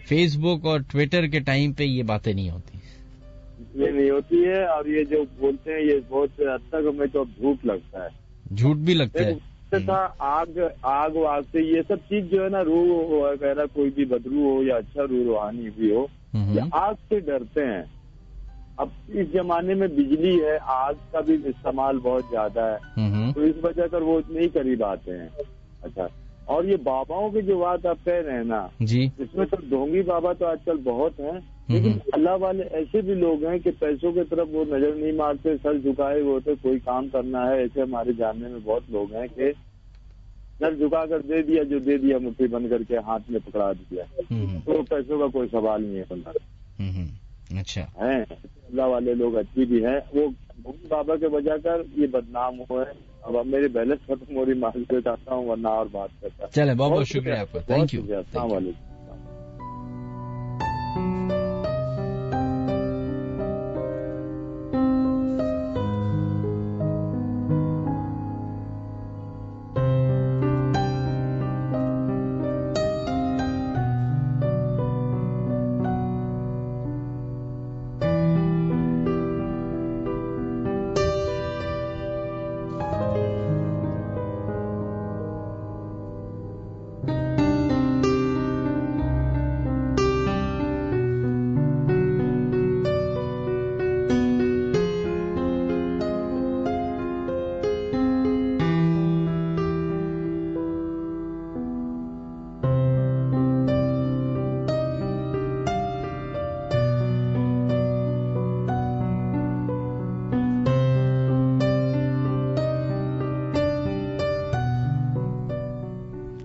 फेसबुक और ट्विटर के टाइम पे ये बातें नहीं होती? ये नहीं होती है, और ये जो बोलते हैं ये बहुत हद तक हमें तो झूठ लगता है। झूठ भी लगता है था। आग वाग से ये सब चीज जो है ना, रूह वगैरह कोई भी बदरू हो या अच्छा रूह रूहानी भी हो, ये आग से डरते हैं। अब इस जमाने में बिजली है, आग का भी इस्तेमाल बहुत ज्यादा है, तो इस वजह कर वो नहीं करीब आते हैं। अच्छा, और ये बाबाओं की जो बात आप कह रहे हैं ना जी, इसमें तो ढोंगी बाबा तो आजकल बहुत हैं, लेकिन अल्लाह वाले ऐसे भी लोग हैं कि पैसों की तरफ वो नजर नहीं मारते, सर झुकाए हुए होते, कोई काम करना है। ऐसे हमारे जानने में बहुत लोग हैं कि सर झुका कर दे दिया, जो दे दिया मुट्ठी बंद करके हाथ में पकड़ा दिया, तो पैसों का कोई सवाल नहीं है बंदा। अच्छा है, अल्लाह वाले लोग अच्छी भी हैं। वो ढोंगी बाबा के वजह कर ये बदनाम हुए हैं। अब मेरी बैलेंस खत्म हो रही, मालूम चाहता हूँ वरना और बात करता। चले, बहुत बहुत शुक्रिया आपका, थैंक यू। अस्सलाम वालेकुम।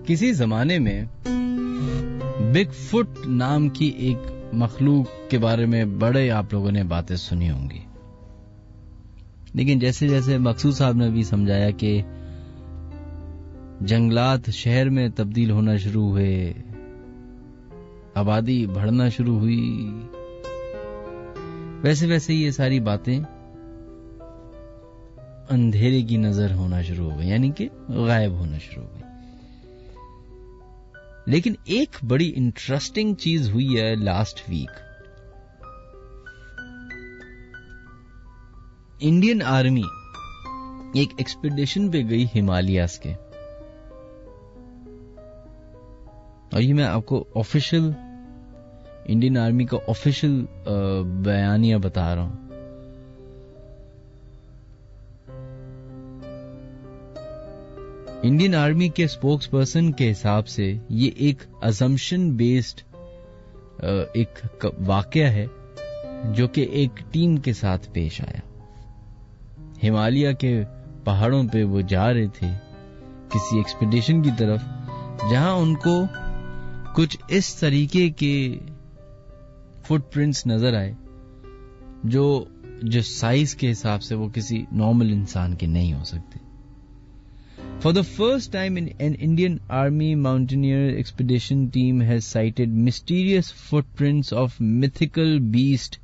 किसी जमाने में बिग फुट नाम की एक मखलूक के बारे में बड़े आप लोगों ने बातें सुनी होंगी, लेकिन जैसे जैसे मकसूद साहब ने भी समझाया कि जंगलात शहर में तब्दील होना शुरू हुए, आबादी बढ़ना शुरू हुई, वैसे वैसे ये सारी बातें अंधेरे की नजर होना शुरू हो गई, यानी कि गायब होना शुरू हो गई। लेकिन एक बड़ी इंटरेस्टिंग चीज हुई है लास्ट वीक। इंडियन आर्मी एक एक्सपीडिशन पे गई हिमालयास के, और ये मैं आपको ऑफिशियल इंडियन आर्मी का ऑफिशियल बयानिया बता रहा हूं। इंडियन आर्मी के स्पोक्स पर्सन के हिसाब से ये एक असम्पशन बेस्ड एक वाकया है जो कि एक टीम के साथ पेश आया। हिमालय के पहाड़ों पे वो जा रहे थे किसी एक्सपीडिशन की तरफ, जहां उनको कुछ इस तरीके के फुटप्रिंट्स नजर आए जो साइज के हिसाब से वो किसी नॉर्मल इंसान के नहीं हो सकते। For the first time an Indian Army mountaineer expedition team has cited mysterious footprints of mythical beast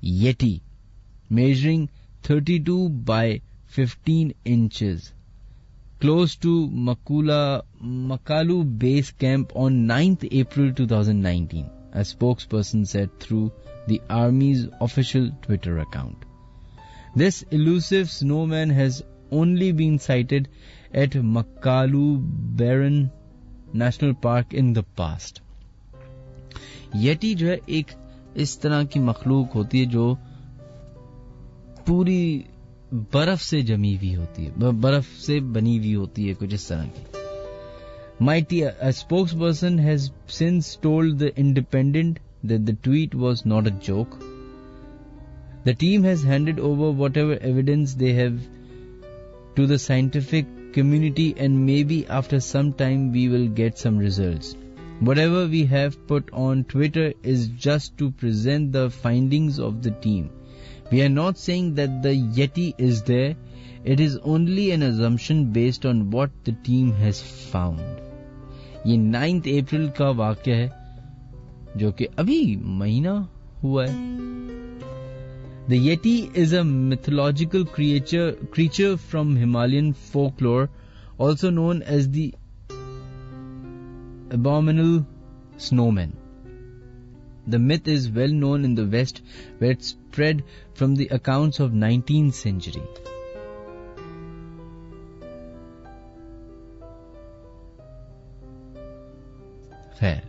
Yeti, measuring 32 by 15 inches, close to Makalu Base Camp on 9th April 2019, a spokesperson said through the Army's official Twitter account. This elusive snowman has only been sighted at Makalu Barren National Park in the past. Yeti जो है एक इस तरह की मखलूक होती है जो पूरी बर्फ से जमी हुई होती है, बर्फ से बनी हुई होती है, कुछ इस तरह की। Mighty, a spokesperson has since told The Independent that the tweet was not a joke. The team has handed over whatever evidence they have to the scientific community, and maybe after some time we will get some results. Whatever we have put on Twitter is just to present the findings of the team. We are not saying that the Yeti is there. It is only an assumption based on what the team has found. ये 9 अप्रैल का वाक़या है जो कि अभी महीना हुआ है। The Yeti is a mythological creature from Himalayan folklore, also known as the abominable snowman. The myth is well known in the West, where it spread from the accounts of 19th century. खैर,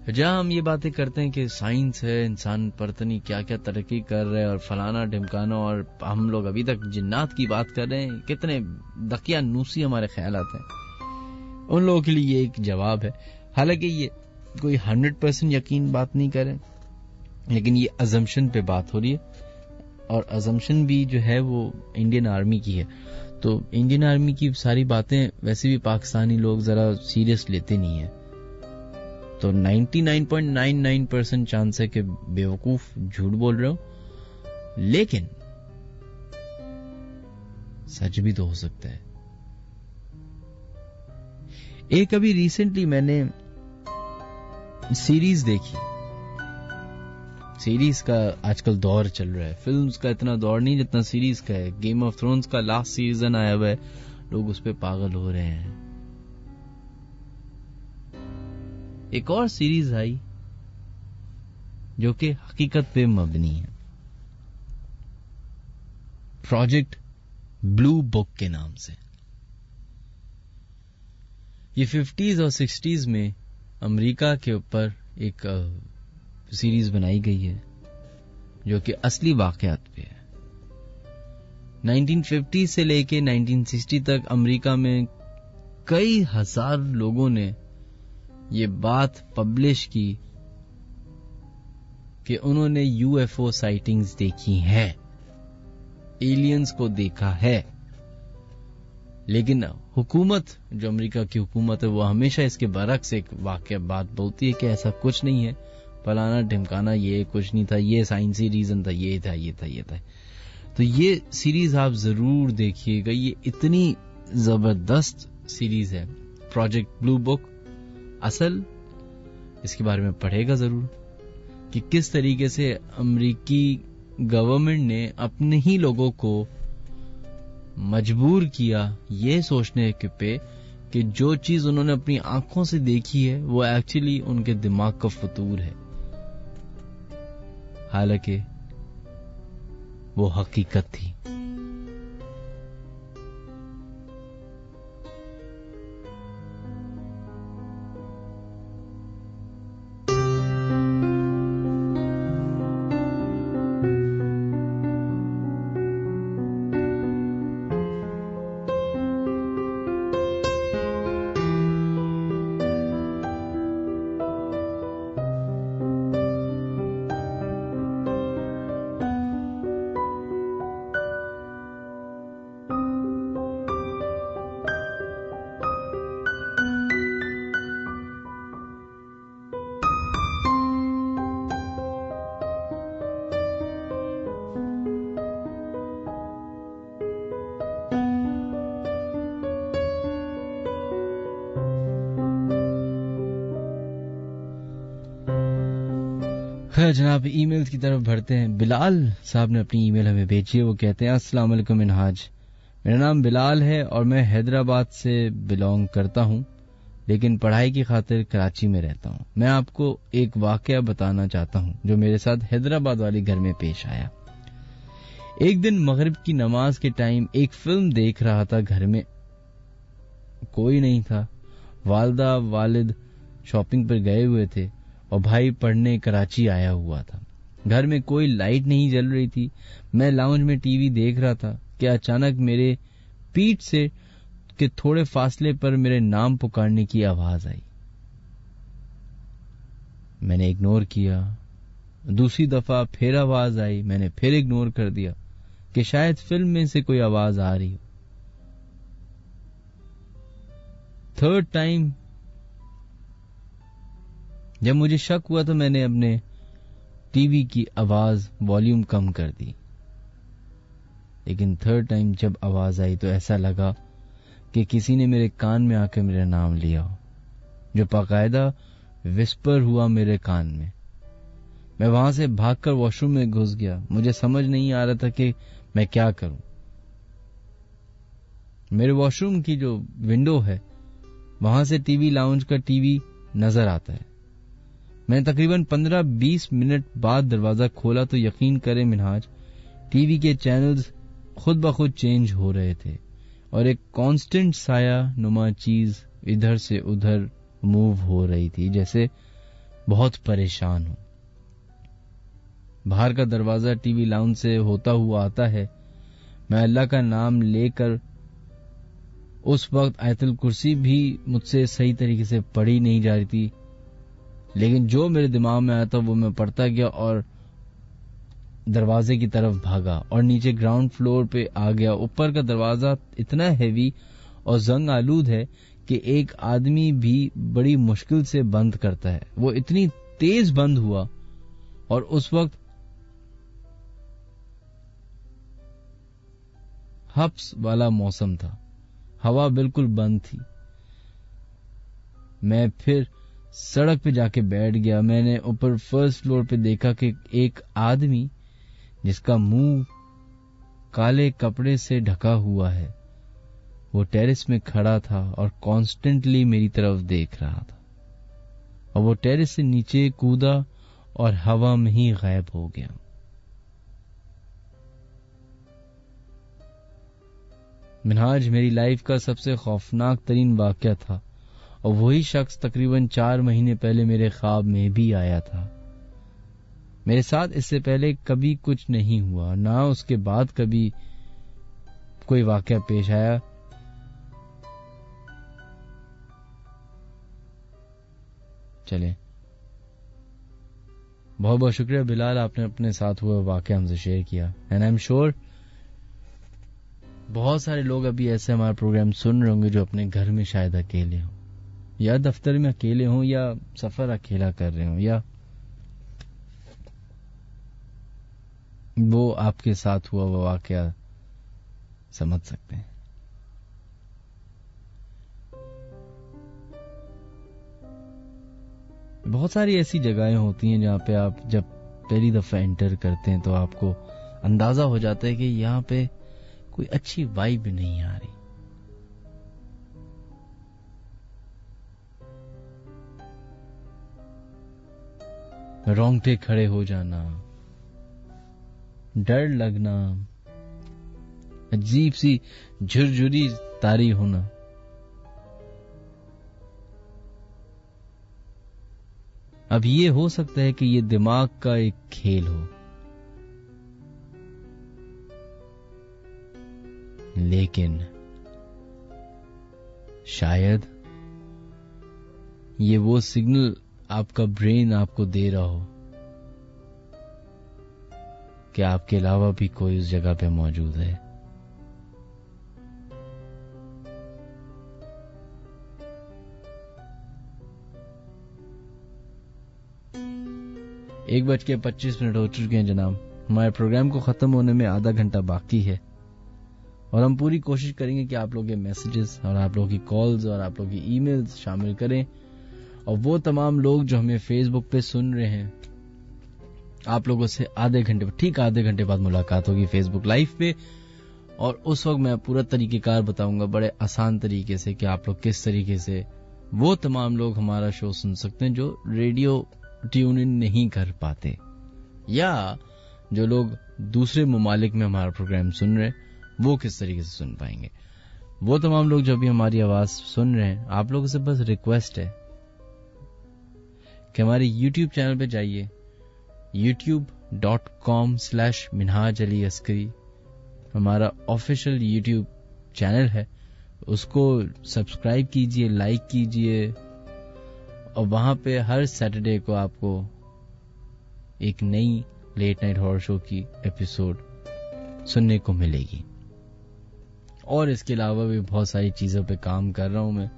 जहां हम ये बातें करते हैं कि science है, इंसान पता नहीं क्या क्या तरक्की कर रहे हैं और फलाना ढिमकाना, और हम लोग अभी तक जिन्नात की बात कर रहे हैं, कितने दकिया नूसी हमारे ख्याल आते हैं, उन लोगों के लिए ये एक जवाब है। हालांकि ये कोई 100% यकीन बात नहीं करें, लेकिन ये अजम्पशन पे बात हो रही है, और अजम्पशन भी जो है वो इंडियन आर्मी की है। तो इंडियन आर्मी की सारी बातें वैसे भी पाकिस्तानी लोग जरा सीरियस लेते नहीं है, तो 99.99% चांस है कि बेवकूफ झूठ बोल रहे हो, लेकिन सच भी तो हो सकता है। एक अभी रिसेंटली मैंने सीरीज देखी, सीरीज का आजकल दौर चल रहा है, फिल्म्स का इतना दौर नहीं जितना सीरीज का है। गेम ऑफ थ्रोन्स का लास्ट सीजन आया हुआ है, लोग उस पे पागल हो रहे हैं। एक और सीरीज आई जो कि हकीकत पे मबनी है, प्रोजेक्ट ब्लू बुक के नाम से। ये 50s और 60s में अमेरिका के ऊपर एक सीरीज बनाई गई है जो कि असली वाकयात पे है। 1950 से लेके 1960 तक अमेरिका में कई हजार लोगों ने ये बात पब्लिश की कि उन्होंने यूएफओ साइटिंग्स देखी हैं, एलियंस को देखा है। लेकिन हुकूमत, जो अमेरिका की हुकूमत है, वो हमेशा इसके बरक्स एक वाकया बात बोलती है कि ऐसा कुछ नहीं है, फलाना ढिमकाना, ये कुछ नहीं था, ये साइंसी रीजन था, ये था, ये था, ये था। तो ये सीरीज आप जरूर देखिएगा, ये इतनी जबरदस्त सीरीज है प्रोजेक्ट ब्लू बुक। असल इसके बारे में पढ़ेगा जरूर कि किस तरीके से अमेरिकी गवर्नमेंट ने अपने ही लोगों को मजबूर किया ये सोचने के पे कि जो चीज उन्होंने अपनी आंखों से देखी है वो एक्चुअली उनके दिमाग का फतूर है, हालांकि वो हकीकत थी। खैर जनाब, ईमेल्स की तरफ बढ़ते हैं। बिलाल साहब ने अपनी ईमेल हमें भेजी है। वो कहते हैं, अस्सलाम वालेकुम मिनहाज, मेरा नाम बिलाल है और मैं हैदराबाद से बिलोंग करता हूँ, लेकिन पढ़ाई की खातिर कराची में रहता हूँ। मैं आपको एक वाकया बताना चाहता हूँ जो मेरे साथ हैदराबाद वाले घर में पेश आया। एक दिन मगरिब की नमाज के टाइम एक फिल्म देख रहा था। घर में कोई नहीं था। वालदा वालिद शॉपिंग पर गए हुए थे और भाई पढ़ने कराची आया हुआ था। घर में कोई लाइट नहीं जल रही थी। मैं लाउंज में टीवी देख रहा था कि अचानक मेरे पीठ से के थोड़े फासले पर मेरे नाम पुकारने की आवाज आई। मैंने इग्नोर किया। दूसरी दफा फिर आवाज आई। मैंने फिर इग्नोर कर दिया कि शायद फिल्म में से कोई आवाज आ रही हो। थर्ड टाइम जब मुझे शक हुआ तो मैंने अपने टीवी की आवाज वॉल्यूम कम कर दी। लेकिन थर्ड टाइम जब आवाज आई तो ऐसा लगा कि किसी ने मेरे कान में आकर मेरा नाम लिया हो, जो बाकायदा विस्पर हुआ मेरे कान में। मैं वहां से भागकर वॉशरूम में घुस गया। मुझे समझ नहीं आ रहा था कि मैं क्या करूं। मेरे वॉशरूम की जो विंडो है वहां से टीवी लाउंज का टीवी नजर आता है। मैंने तकरीबन 15-20 मिनट बाद दरवाजा खोला तो यकीन करें मिनहाज, टीवी के चैनल्स खुद ब खुद चेंज हो रहे थे और एक कांस्टेंट साया नुमा चीज इधर से उधर मूव हो रही थी, जैसे बहुत परेशान हूं। बाहर का दरवाजा टीवी लाउंज से होता हुआ आता है। मैं अल्लाह का नाम लेकर, उस वक्त आयतुल कुर्सी भी मुझसे सही तरीके से पढ़ी नहीं जा रही थी, लेकिन जो मेरे दिमाग में आया था वो मैं पढ़ता गया और दरवाजे की तरफ भागा और नीचे ग्राउंड फ्लोर पे आ गया। ऊपर का दरवाजा इतना हैवी और जंग आलूद है कि एक आदमी भी बड़ी मुश्किल से बंद करता है। वो इतनी तेज बंद हुआ और उस वक्त हब्स वाला मौसम था, हवा बिल्कुल बंद थी। मैं फिर सड़क पे जाके बैठ गया। मैंने ऊपर फर्स्ट फ्लोर पे देखा कि एक आदमी जिसका मुंह काले कपड़े से ढका हुआ है, वो टेरेस में खड़ा था और कॉन्स्टेंटली मेरी तरफ देख रहा था, और वो टेरेस से नीचे कूदा और हवा में ही गायब हो गया। मिनहाज, मेरी लाइफ का सबसे खौफनाक तरीन वाकया था और वही शख्स तकरीबन 4 महीने पहले मेरे ख्वाब में भी आया था। मेरे साथ इससे पहले कभी कुछ नहीं हुआ, ना उसके बाद कभी कोई वाकया पेश आया। चले, बहुत बहुत शुक्रिया बिलाल, आपने अपने साथ हुआ वाकया हमसे शेयर किया। एंड आई एम श्योर बहुत सारे लोग अभी ऐसे हमारा प्रोग्राम सुन रहे होंगे जो अपने घर में शायद अकेले हों, या दफ्तर में अकेले हों, या सफर अकेला कर रहे हों, या वो आपके साथ हुआ वो वाकया समझ सकते हैं। बहुत सारी ऐसी जगहें होती हैं जहां पे आप जब पहली दफा एंटर करते हैं तो आपको अंदाजा हो जाता है कि यहां पे कोई अच्छी वाइब नहीं आ रही। रोंगटे खड़े हो जाना, डर लगना, अजीब सी झुरझुरी तारी होना, अब ये हो सकता है कि ये दिमाग का एक खेल हो, लेकिन शायद ये वो सिग्नल आपका ब्रेन आपको दे रहा हो कि आपके अलावा भी कोई उस जगह पे मौजूद है। एक 1:25 हो चुके हैं जनाब। हमारे प्रोग्राम को खत्म होने में आधा घंटा बाकी है और हम पूरी कोशिश करेंगे कि आप लोग के मैसेजेस और आप लोगों की कॉल्स और आप लोगों की ईमेल्स शामिल करें। और वो तमाम लोग जो हमें फेसबुक पे सुन रहे हैं आप लोगों से ठीक आधे घंटे बाद मुलाकात होगी फेसबुक लाइव पे, और उस वक्त मैं पूरा तरीकेकार बताऊंगा बड़े आसान तरीके से कि आप लोग किस तरीके से वो तमाम लोग हमारा शो सुन सकते हैं जो रेडियो ट्यून इन नहीं कर पाते, या जो लोग दूसरे ममालिक में हमारा प्रोग्राम सुन रहे हैं वो किस तरीके से सुन पाएंगे। वो तमाम लोग जो भी हमारी आवाज सुन रहे हैं, आप लोगों से बस रिक्वेस्ट है कि हमारे YouTube चैनल पे जाइए, youtube.com/मिनहाज अली अस्करी हमारा ऑफिशियल YouTube चैनल है, उसको सब्सक्राइब कीजिए, लाइक कीजिए, और वहां पे हर सैटरडे को आपको एक नई लेट नाइट हॉरर शो की एपिसोड सुनने को मिलेगी। और इसके अलावा भी बहुत सारी चीजों पे काम कर रहा हूं मैं,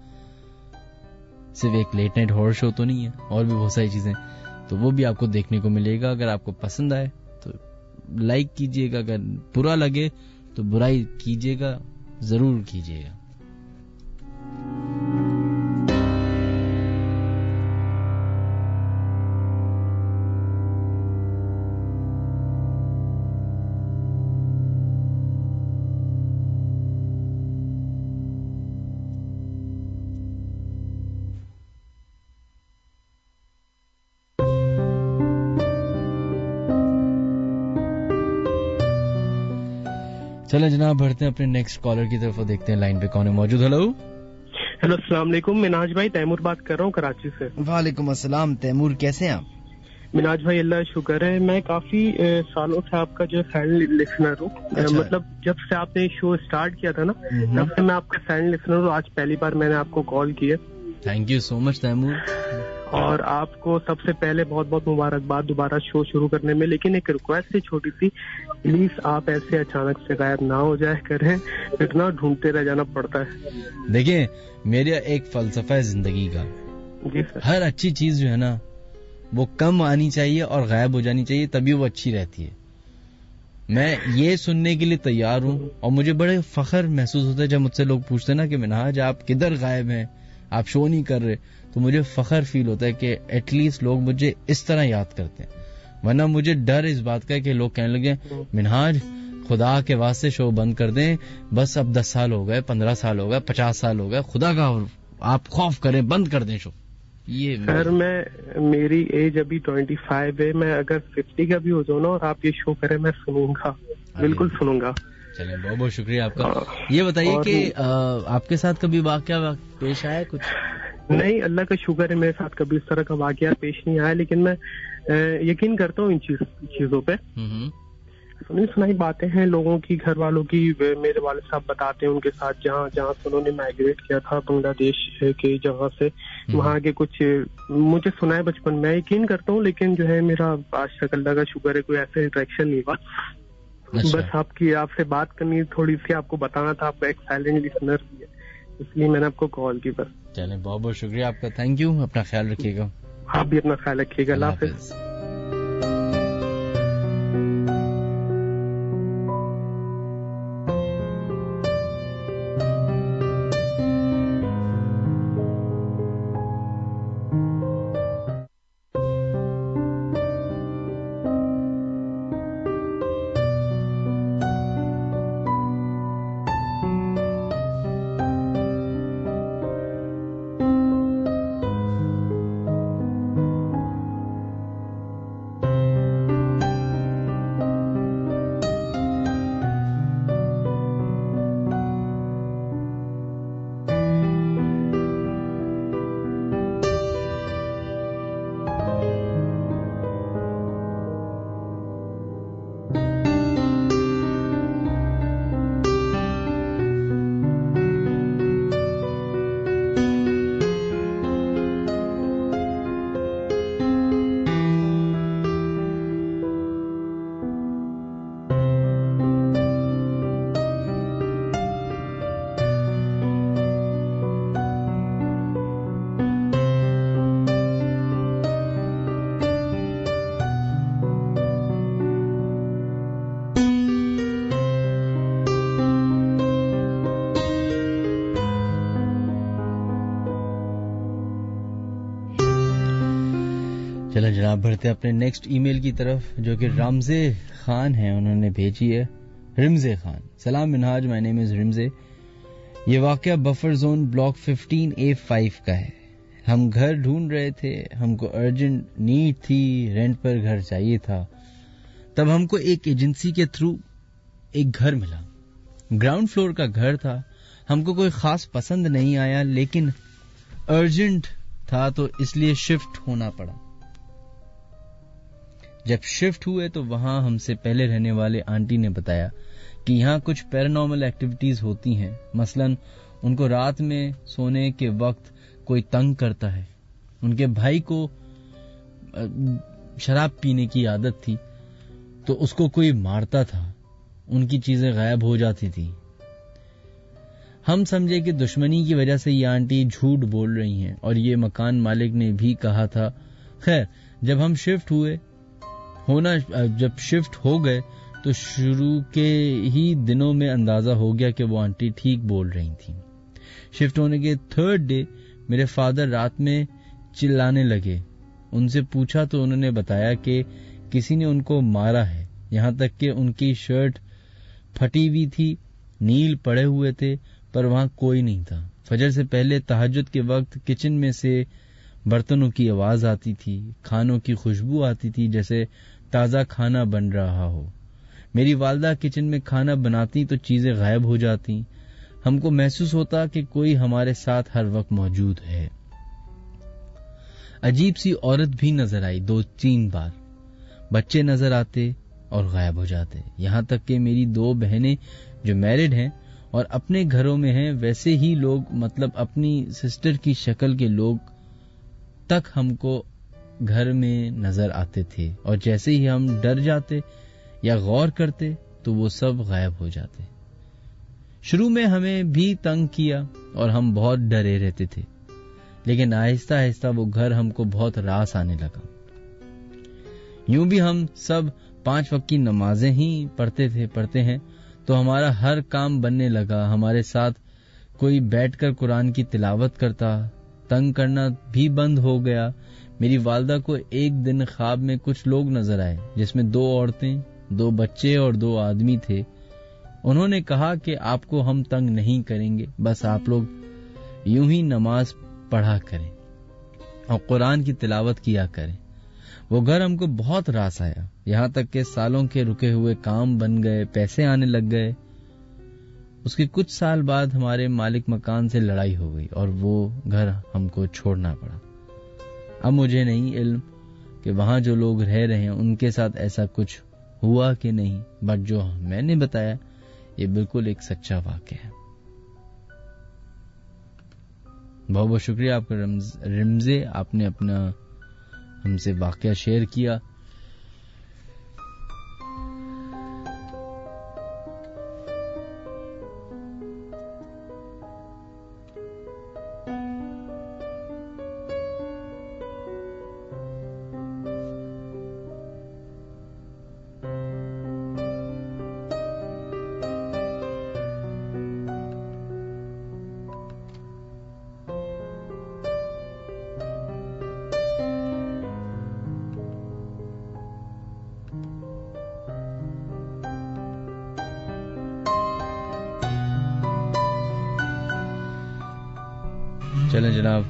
सिर्फ एक लेट नाइट हॉरर शो तो नहीं है, और भी बहुत सारी चीजें, तो वो भी आपको देखने को मिलेगा। अगर आपको पसंद आए तो लाइक कीजिएगा, अगर बुरा लगे तो बुराई कीजिएगा, जरूर कीजिएगा। चलें जनाब, बढ़ते हैं अपने नेक्स्ट कॉलर की तरफ और देखते हैं लाइन पे कौन है मौजूद। हेलो हेलो, अस्सलाम वालेकुम। मिनाज भाई, तैमूर बात कर रहा हूँ कराची से। वालेकुम अस्सलाम तैमूर, कैसे हैं आप? मिनाज भाई अल्लाह शुक्र है, मैं काफी सालों से आपका जो साइलेंट लिसनर हूँ। अच्छा। मतलब जब से आपने शो स्टार्ट किया था ना, तब से मैं आपका साइलेंट लिसनर हूँ। आज पहली बार मैंने आपको कॉल किया। Thank you so much Taimur. और आपको सबसे पहले बहुत बहुत मुबारकबाद दोबारा शो शुरू करने में। लेकिन एक रिक्वेस्ट है छोटी सी, प्लीज आप ऐसे अचानक से गायब ना हो जाए करें, इतना ढूंढते रह जाना पड़ता है। देखिए, मेरा एक फलसफा है जिंदगी का, जी सर। हर अच्छी चीज जो है ना वो कम आनी चाहिए और गायब हो जानी चाहिए, तभी वो अच्छी रहती है। मैं ये सुनने के लिए तैयार हूँ, और मुझे बड़े फख्र महसूस होता है जब मुझसे लोग पूछते हैं ना कि मिनहाज आप किधर गायब हैं, आप शो नहीं कर रहे, तो मुझे फख्र फील होता है कि एटलीस्ट लोग मुझे इस तरह याद करते हैं। वरना मुझे डर इस बात का है कि लोग कहने लगे मिनहाज खुदा के वास्ते शो बंद कर दें, बस अब 10 साल हो गए, 15 साल हो गए, 50 साल हो गए, खुदा का आप खौफ करें, बंद कर दें शो। ये सर मेरी एज अभी 25 है, मैं अगर 50 का भी हो जाऊँ ना और आप ये शो करें, मैं सुनूंगा, बिल्कुल सुनूंगा। चलिए, बहुत बहुत शुक्रिया आपका। ये बताइए कि आपके साथ कभी वाकया पेश आया कुछ? नहीं, अल्लाह का शुक्र है, मेरे साथ कभी इस तरह का वाकया पेश नहीं आया, लेकिन मैं यकीन करता हूँ इन चीजों पे। सुनी सुनाई बातें हैं लोगों की, घर वालों की। मेरे वाले साहब बताते हैं उनके साथ जहाँ से उन्होंने माइग्रेट किया था बांग्लादेश के जगह से, वहाँ के कुछ मुझे सुना है बचपन में, यकीन करता हूँ। लेकिन जो है मेरा आज तक अल्लाह का शुक्र है कोई ऐसा इंटरेक्शन नहीं हुआ। अच्छा। बस आपसे बात करनी थोड़ी सी, आपको बताना था, आपका एक साइलेंट लिसनर भी है, इसलिए मैंने आपको कॉल की बस। चलें, बहुत बहुत शुक्रिया आपका, थैंक यू। अपना ख्याल रखिएगा। आप भी अपना ख्याल रखिएगा। अल्लाह हाफिज। चलो जनाब बढ़ते अपने नेक्स्ट ईमेल की तरफ, जो कि रामजे खान है, उन्होंने भेजी है। रिमजे खान, सलाम मिनहाज, माय नेम इज रिमजे। ये वाकया बफर जोन ब्लॉक 15A5 का है। हम घर ढूंढ रहे थे, हमको अर्जेंट नीड थी, रेंट पर घर चाहिए था। तब हमको एक एजेंसी के थ्रू एक घर मिला। ग्राउंड फ्लोर का घर था। हमको कोई खास पसंद नहीं आया, लेकिन अर्जेंट था तो इसलिए शिफ्ट होना पड़ा। जब शिफ्ट हुए तो वहां हमसे पहले रहने वाले आंटी ने बताया कि यहाँ कुछ पैरानॉर्मल एक्टिविटीज होती हैं। मसलन उनको रात में सोने के वक्त कोई तंग करता है। उनके भाई को शराब पीने की आदत थी तो उसको कोई मारता था। उनकी चीजें गायब हो जाती थी। हम समझे कि दुश्मनी की वजह से ये आंटी झूठ बोल रही हैं और ये मकान मालिक ने भी कहा था। खैर, जब हम शिफ्ट हो गए तो शुरू के ही दिनों में अंदाजा हो गया कि वो आंटी ठीक बोल रही थी। शिफ्ट होने के 3rd डे मेरे फादर रात में चिल्लाने लगे। उनसे पूछा तो उन्होंने बताया कि किसी ने उनको मारा है। यहाँ तक कि उनकी शर्ट फटी हुई थी, नील पड़े हुए थे, पर वहां कोई नहीं था। फजर से पहले तहज्जुद के वक्त किचन में से बर्तनों की आवाज आती थी, खानों की खुशबू आती थी जैसे ताजा खाना बन रहा हो। मेरी वालदा किचन में खाना बनाती तो चीजें गायब हो जाती। हमको महसूस होता कि कोई हमारे साथ हर वक्त मौजूद है। अजीब सी औरत भी नजर आई 2-3 बार। बच्चे नजर आते और गायब हो जाते। यहाँ तक कि मेरी 2 बहनें जो मैरिड हैं और अपने घरों में हैं, वैसे ही लोग, मतलब अपनी सिस्टर की शक्ल के लोग तक हमको घर में नजर आते थे। और जैसे ही हम डर जाते या गौर करते तो वो सब गायब हो जाते। शुरू में हमें भी तंग किया और हम बहुत डरे रहते थे, लेकिन आहिस्ता आहिस्ता वो घर हमको बहुत रास आने लगा। यूं भी हम सब 5 वक्त की नमाजें ही पढ़ते हैं तो हमारा हर काम बनने लगा। हमारे साथ कोई बैठकर कुरान की तिलावत करता। तंग करना भी बंद हो गया। मेरी वालदा को एक दिन ख्वाब में कुछ लोग नजर आए, जिसमें 2 औरतें, 2 बच्चे और 2 आदमी थे। उन्होंने कहा कि आपको हम तंग नहीं करेंगे, बस आप लोग यूं ही नमाज पढ़ा करें और कुरान की तिलावत किया करें। वो घर हमको बहुत रास आया। यहाँ तक कि सालों के रुके हुए काम बन गए, पैसे आने लग गए। उसके कुछ साल बाद हमारे मालिक मकान से लड़ाई हो गई और वो घर हमको छोड़ना पड़ा। अब मुझे नहीं इल्म कि वहां जो लोग रह रहे हैं उनके साथ ऐसा कुछ हुआ कि नहीं, बट जो मैंने बताया ये बिल्कुल एक सच्चा वाकया है। बहुत बहुत शुक्रिया आपका रिमजे, आपने अपना हमसे वाकया शेयर किया। चलें जनाब,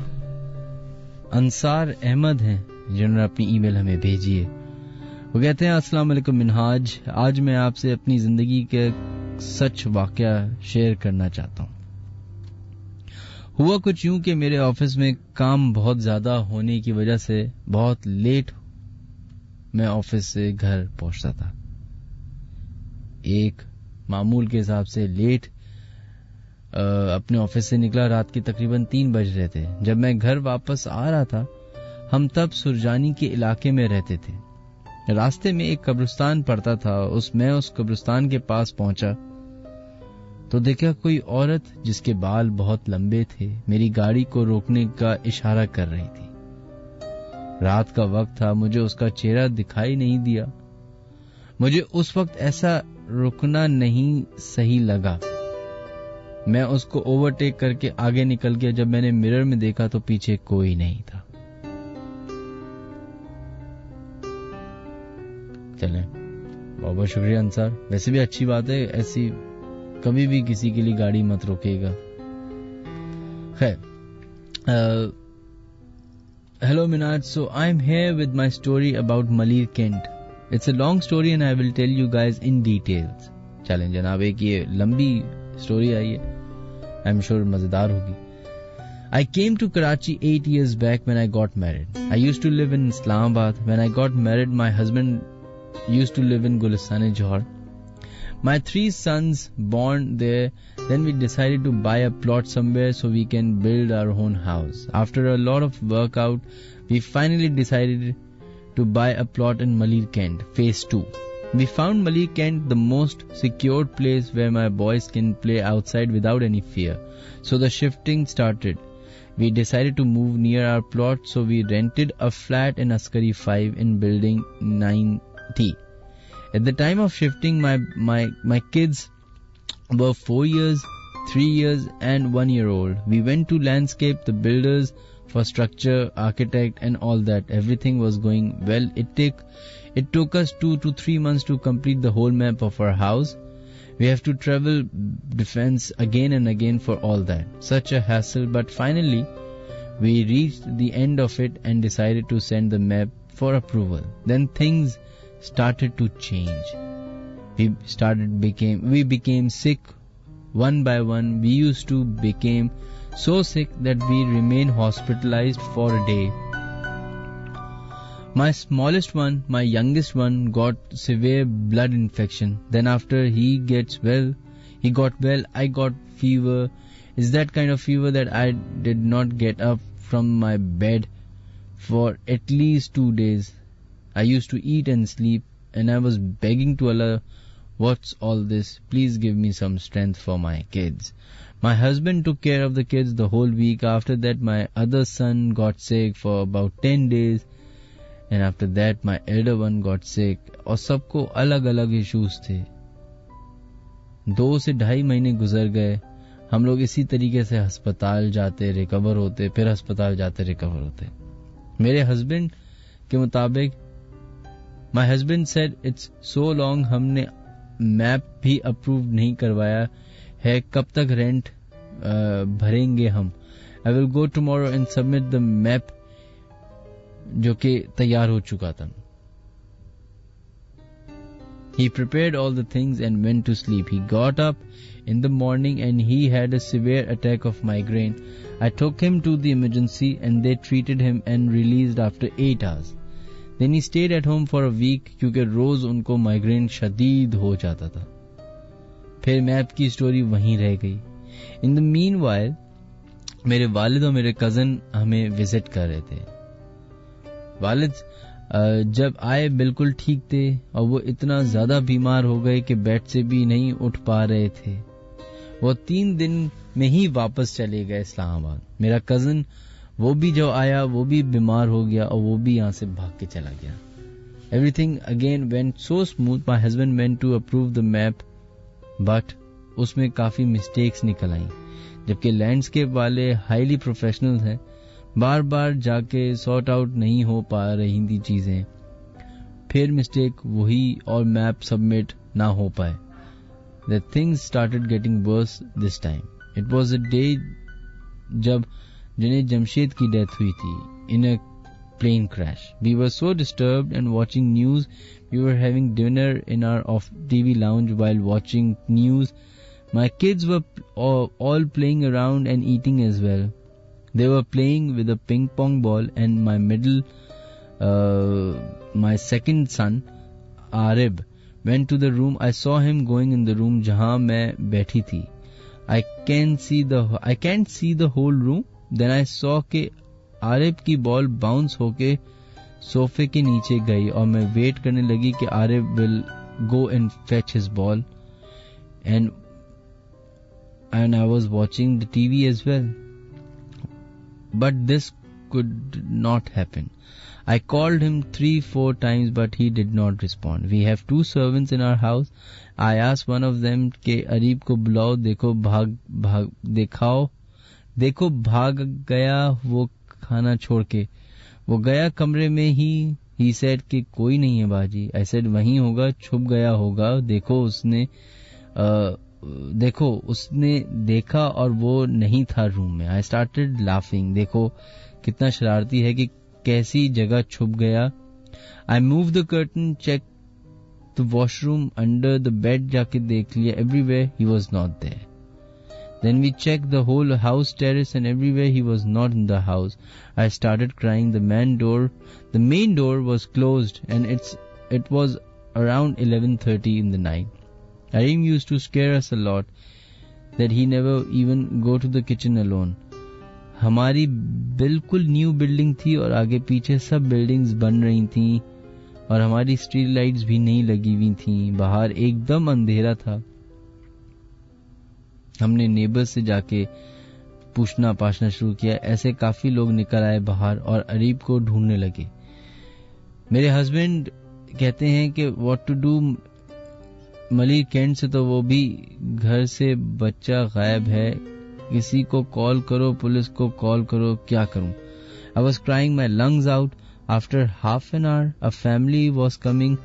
अंसार अहमद हैं जिन्होंने अपनी ईमेल हमें भेजी है। वो कहते हैं, अस्सलाम वालेकुम मिनहाज, आज मैं आपसे अपनी जिंदगी के सच वाकया शेयर करना चाहता हूँ। हुआ कुछ यूं कि मेरे ऑफिस में काम बहुत ज्यादा होने की वजह से बहुत लेट मैं ऑफिस से घर पहुंचता था। एक मामूल के हिसाब से लेट अपने ऑफिस से निकला। रात के तकरीबन 3 बज रहे थे। जब मैं घर वापस आ रहा था, हम तब सुरजानी के इलाके में रहते थे। रास्ते में एक कब्रिस्तान पड़ता था। मैं उस कब्रिस्तान के पास पहुंचा तो देखा कोई औरत जिसके बाल बहुत लंबे थे मेरी गाड़ी को रोकने का इशारा कर रही थी। रात का वक्त था, मुझे उसका चेहरा दिखाई नहीं दिया। मुझे उस वक्त ऐसा रुकना नहीं सही लगा। मैं उसको ओवरटेक करके आगे निकल गया। जब मैंने मिरर में देखा तो पीछे कोई नहीं था। चलें. बहुत बहुत शुक्रिया अंसार. वैसे भी अच्छी बात है, ऐसी कभी भी किसी के लिए गाड़ी मत रोकेगा. खैर, hello Minaj, so I'm here with my story about Malir Kent. It's a long story and I will tell you guys in details. चलें जनाब, एक ये लंबी स्टोरी आई है, I'm sure मजेदार होगी. I came to Karachi 8 years back when I got married. I used to live in Islamabad. When I got married, my husband used to live in Gulistan, Johor. My 3 sons born there. Then we decided to buy a plot somewhere so we can build our own house. After a lot of work out, we finally decided to buy a plot in Malir Kent, phase 2. We found Malir Kent the most secured place where my boys can play outside without any fear. So the shifting started. We decided to move near our plot, so we rented a flat in Askari 5 in building 9T. At the time of shifting, my kids were 4 years, 3 years and 1 year old. We went to landscape, the builders for structure, architect and all that. Everything was going well. It took us 2 to 3 months to complete the whole map of our house. We have to travel defense again and again for all that. Such a hassle, but finally we reached the end of it and decided to send the map for approval. Then things started to change. We became sick one by one. We used to become so sick that we remained hospitalized for a day. My smallest one, my youngest one, got severe blood infection. Then after he got well, I got fever. It's that kind of fever that I did not get up from my bed for at least 2 days. I used to eat and sleep, and I was begging to Allah, what's all this? Please give me some strength for my kids. My husband took care of the kids the whole week. After that, my other son got sick for about 10 days. And after that, my elder one got sick. और सबको अलग अलग issues थे. 2 से 2.5 महीने गुजर गए. हम लोग इसी तरीके से अस्पताल जाते, रिकवर होते, फिर अस्पताल जाते, रिकवर होते. मेरे हस्बैंड के मुताबिक, my husband said it's so long, हमने मैप भी अप्रूव नहीं करवाया है, कब तक रेंट भरेंगे हम. I will go tomorrow and submit the map, जो कि तैयार हो चुका था. He prepared all the things and went to sleep. He got up in the morning and he had a severe attack of migraine. I took him to the emergency and they treated him and released after 8 hours. Then he stayed at home for a week क्योंकि रोज उनको migraine शदीद हो जाता था. फिर map की story वहीं रह गई. In the meanwhile, मेरे वालिद और मेरे कजन हमें विजिट कर रहे थे. वालिद जब आए बिल्कुल ठीक थे और वो इतना ज्यादा बीमार हो गए कि बेड से भी नहीं उठ पा रहे थे. वो 3 दिन में ही वापस चले गए इस्लामाबाद. मेरा कजन वो भी जो आया वो भी बीमार हो गया और वो भी यहाँ से भाग के चला गया. Everything again went so smooth. My husband went to approve the map, but उसमें काफी मिस्टेक्स निकल आई. जबकि लैंडस्केप वाले हाईली प्रोफेशनल हैं, बार बार जाके सॉर्ट आउट नहीं हो पा रही थी चीजें. फिर मिस्टेक वही और मैप सबमिट ना हो पाए. The things started getting worse this time. It was a day जब जुनैद जमशेद की डेथ हुई थी in a plane crash. We were so disturbed and watching news. We were having dinner in our off TV lounge while watching news. My kids were all playing around and eating as well. They were playing with a ping pong ball and my second son, Arib, went to the room. I saw him going in the room जहाँ मैं बैठी थी. I can't see the whole room. Then I saw कि आरिब की ball bounce होके सोफे के नीचे गई और मैं वेट करने लगी कि Arib will go and fetch his ball. And I was watching the TV as well. But this could not happen. I called him 3-4 times but he did not respond. We have 2 servants in our house. I asked one of them कि अरीब को बुलाओ, देखो भाग गया वो खाना छोड़ के. वो गया कमरे में ही ही सेड कि कोई नहीं है बाजी. आई सेड वहीं होगा, छुप गया होगा. देखो उसने देखा और वो नहीं था रूम में. I started laughing. देखो कितना शरारती है कि कैसी जगह छुप गया. I move the curtain, check the washroom, under the bed जाके देख लिया. Everywhere he was not there. Then we checked the whole house terrace and everywhere he was not in the house. I started crying. The main door was closed and it was around 11:30 in the night. Arim used to scare us a lot that he never even go to the kitchen alone. हमारी बिल्कुल new building थी और आगे पीछे सब buildings बन रही थी और हमारी स्ट्रीट लाइट्स भी नहीं लगी हुई थी. बाहर एकदम अंधेरा था. हमने नेबर से जाके पूछना पाछना शुरू किया. ऐसे काफी लोग निकल आए बाहर और अरीब को ढूंढने लगे. मेरे हस्बैंड कहते हैं कि what to do. Malik Cantt से तो वो भी घर से बच्चा गायब है. किसी को कॉल करो, पुलिस को कॉल करो, क्या करूं. I was crying my lungs out. After half an hour a family was coming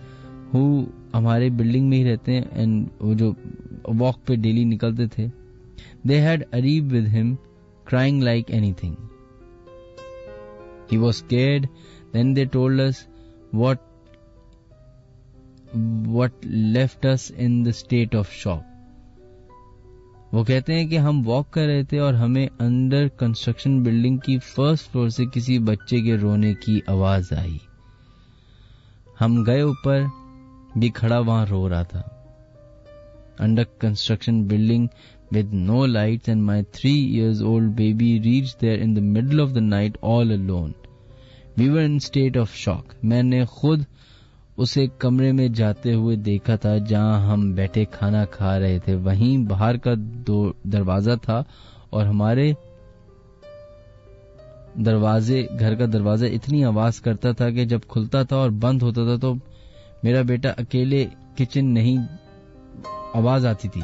who हमारे बिल्डिंग में ही रहते हैं एंड वो जो वॉक पे डेली निकलते थे. They had Areeb with him, crying like anything. He was scared. Then they told us what left us in the state of shock. वो कहते हैं कि हम वॉक कर रहे थे और हमें अंडर कंस्ट्रक्शन बिल्डिंग की फर्स्ट फ्लोर से किसी बच्चे के रोने की आवाज आई. हम गए ऊपर, भी खड़ा वहां रो रहा था. Under construction building with no lights and my 3 years old baby reached there in the middle of the night all alone. We were in state of shock. मैंने खुद उसे कमरे में जाते हुए देखा था जहां हम बैठे खाना खा रहे थे. वहीं बाहर का दरवाजा था और हमारे घर का दरवाजा इतनी आवाज करता था कि जब खुलता था और बंद होता था तो मेरा बेटा अकेले किचन नहीं आवाज आती थी.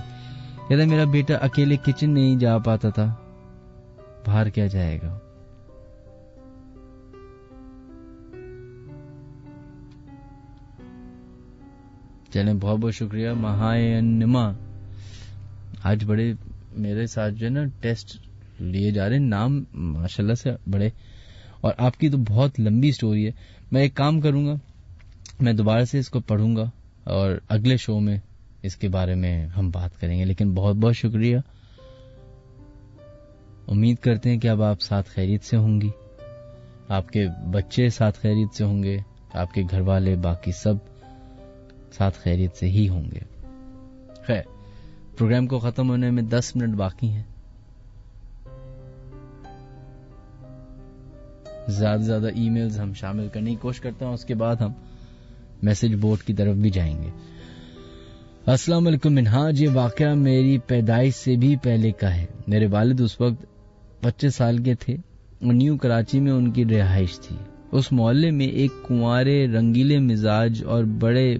कहता मेरा बेटा अकेले किचन नहीं जा पाता था. बाहर क्या जाएगा. चले, बहुत बहुत शुक्रिया महायनिमा. आज बड़े मेरे साथ जो है ना टेस्ट लिए जा रहे हैं, नाम माशाल्लाह से बड़े, और आपकी तो बहुत लंबी स्टोरी है. मैं एक काम करूंगा, मैं दोबारा से इसको पढ़ूंगा और अगले शो में इसके बारे में हम बात करेंगे. लेकिन बहुत बहुत शुक्रिया. उम्मीद करते हैं कि अब आप साथ खैरियत से होंगी, आपके बच्चे साथ खैरियत से होंगे, आपके घर वाले बाकी सब साथ खैरियत से ही होंगे. खैर, प्रोग्राम को खत्म होने में 10 मिनट बाकी हैं. ज्यादा से ज्यादा ईमेल्स हम शामिल करने की कोशिश करता हूं, उसके बाद हम मैसेज बोर्ड की तरफ भी जाएंगे. अस्सलाम वालेकुम मिनहाज, ये वाकया मेरी पैदाइश से भी पहले का है. मेरे वालिद उस वक्त 25 साल के थे और न्यू कराची में उनकी रिहाइश थी. उस मोहल्ले में एक कुंवारे रंगीले मिजाज और बड़े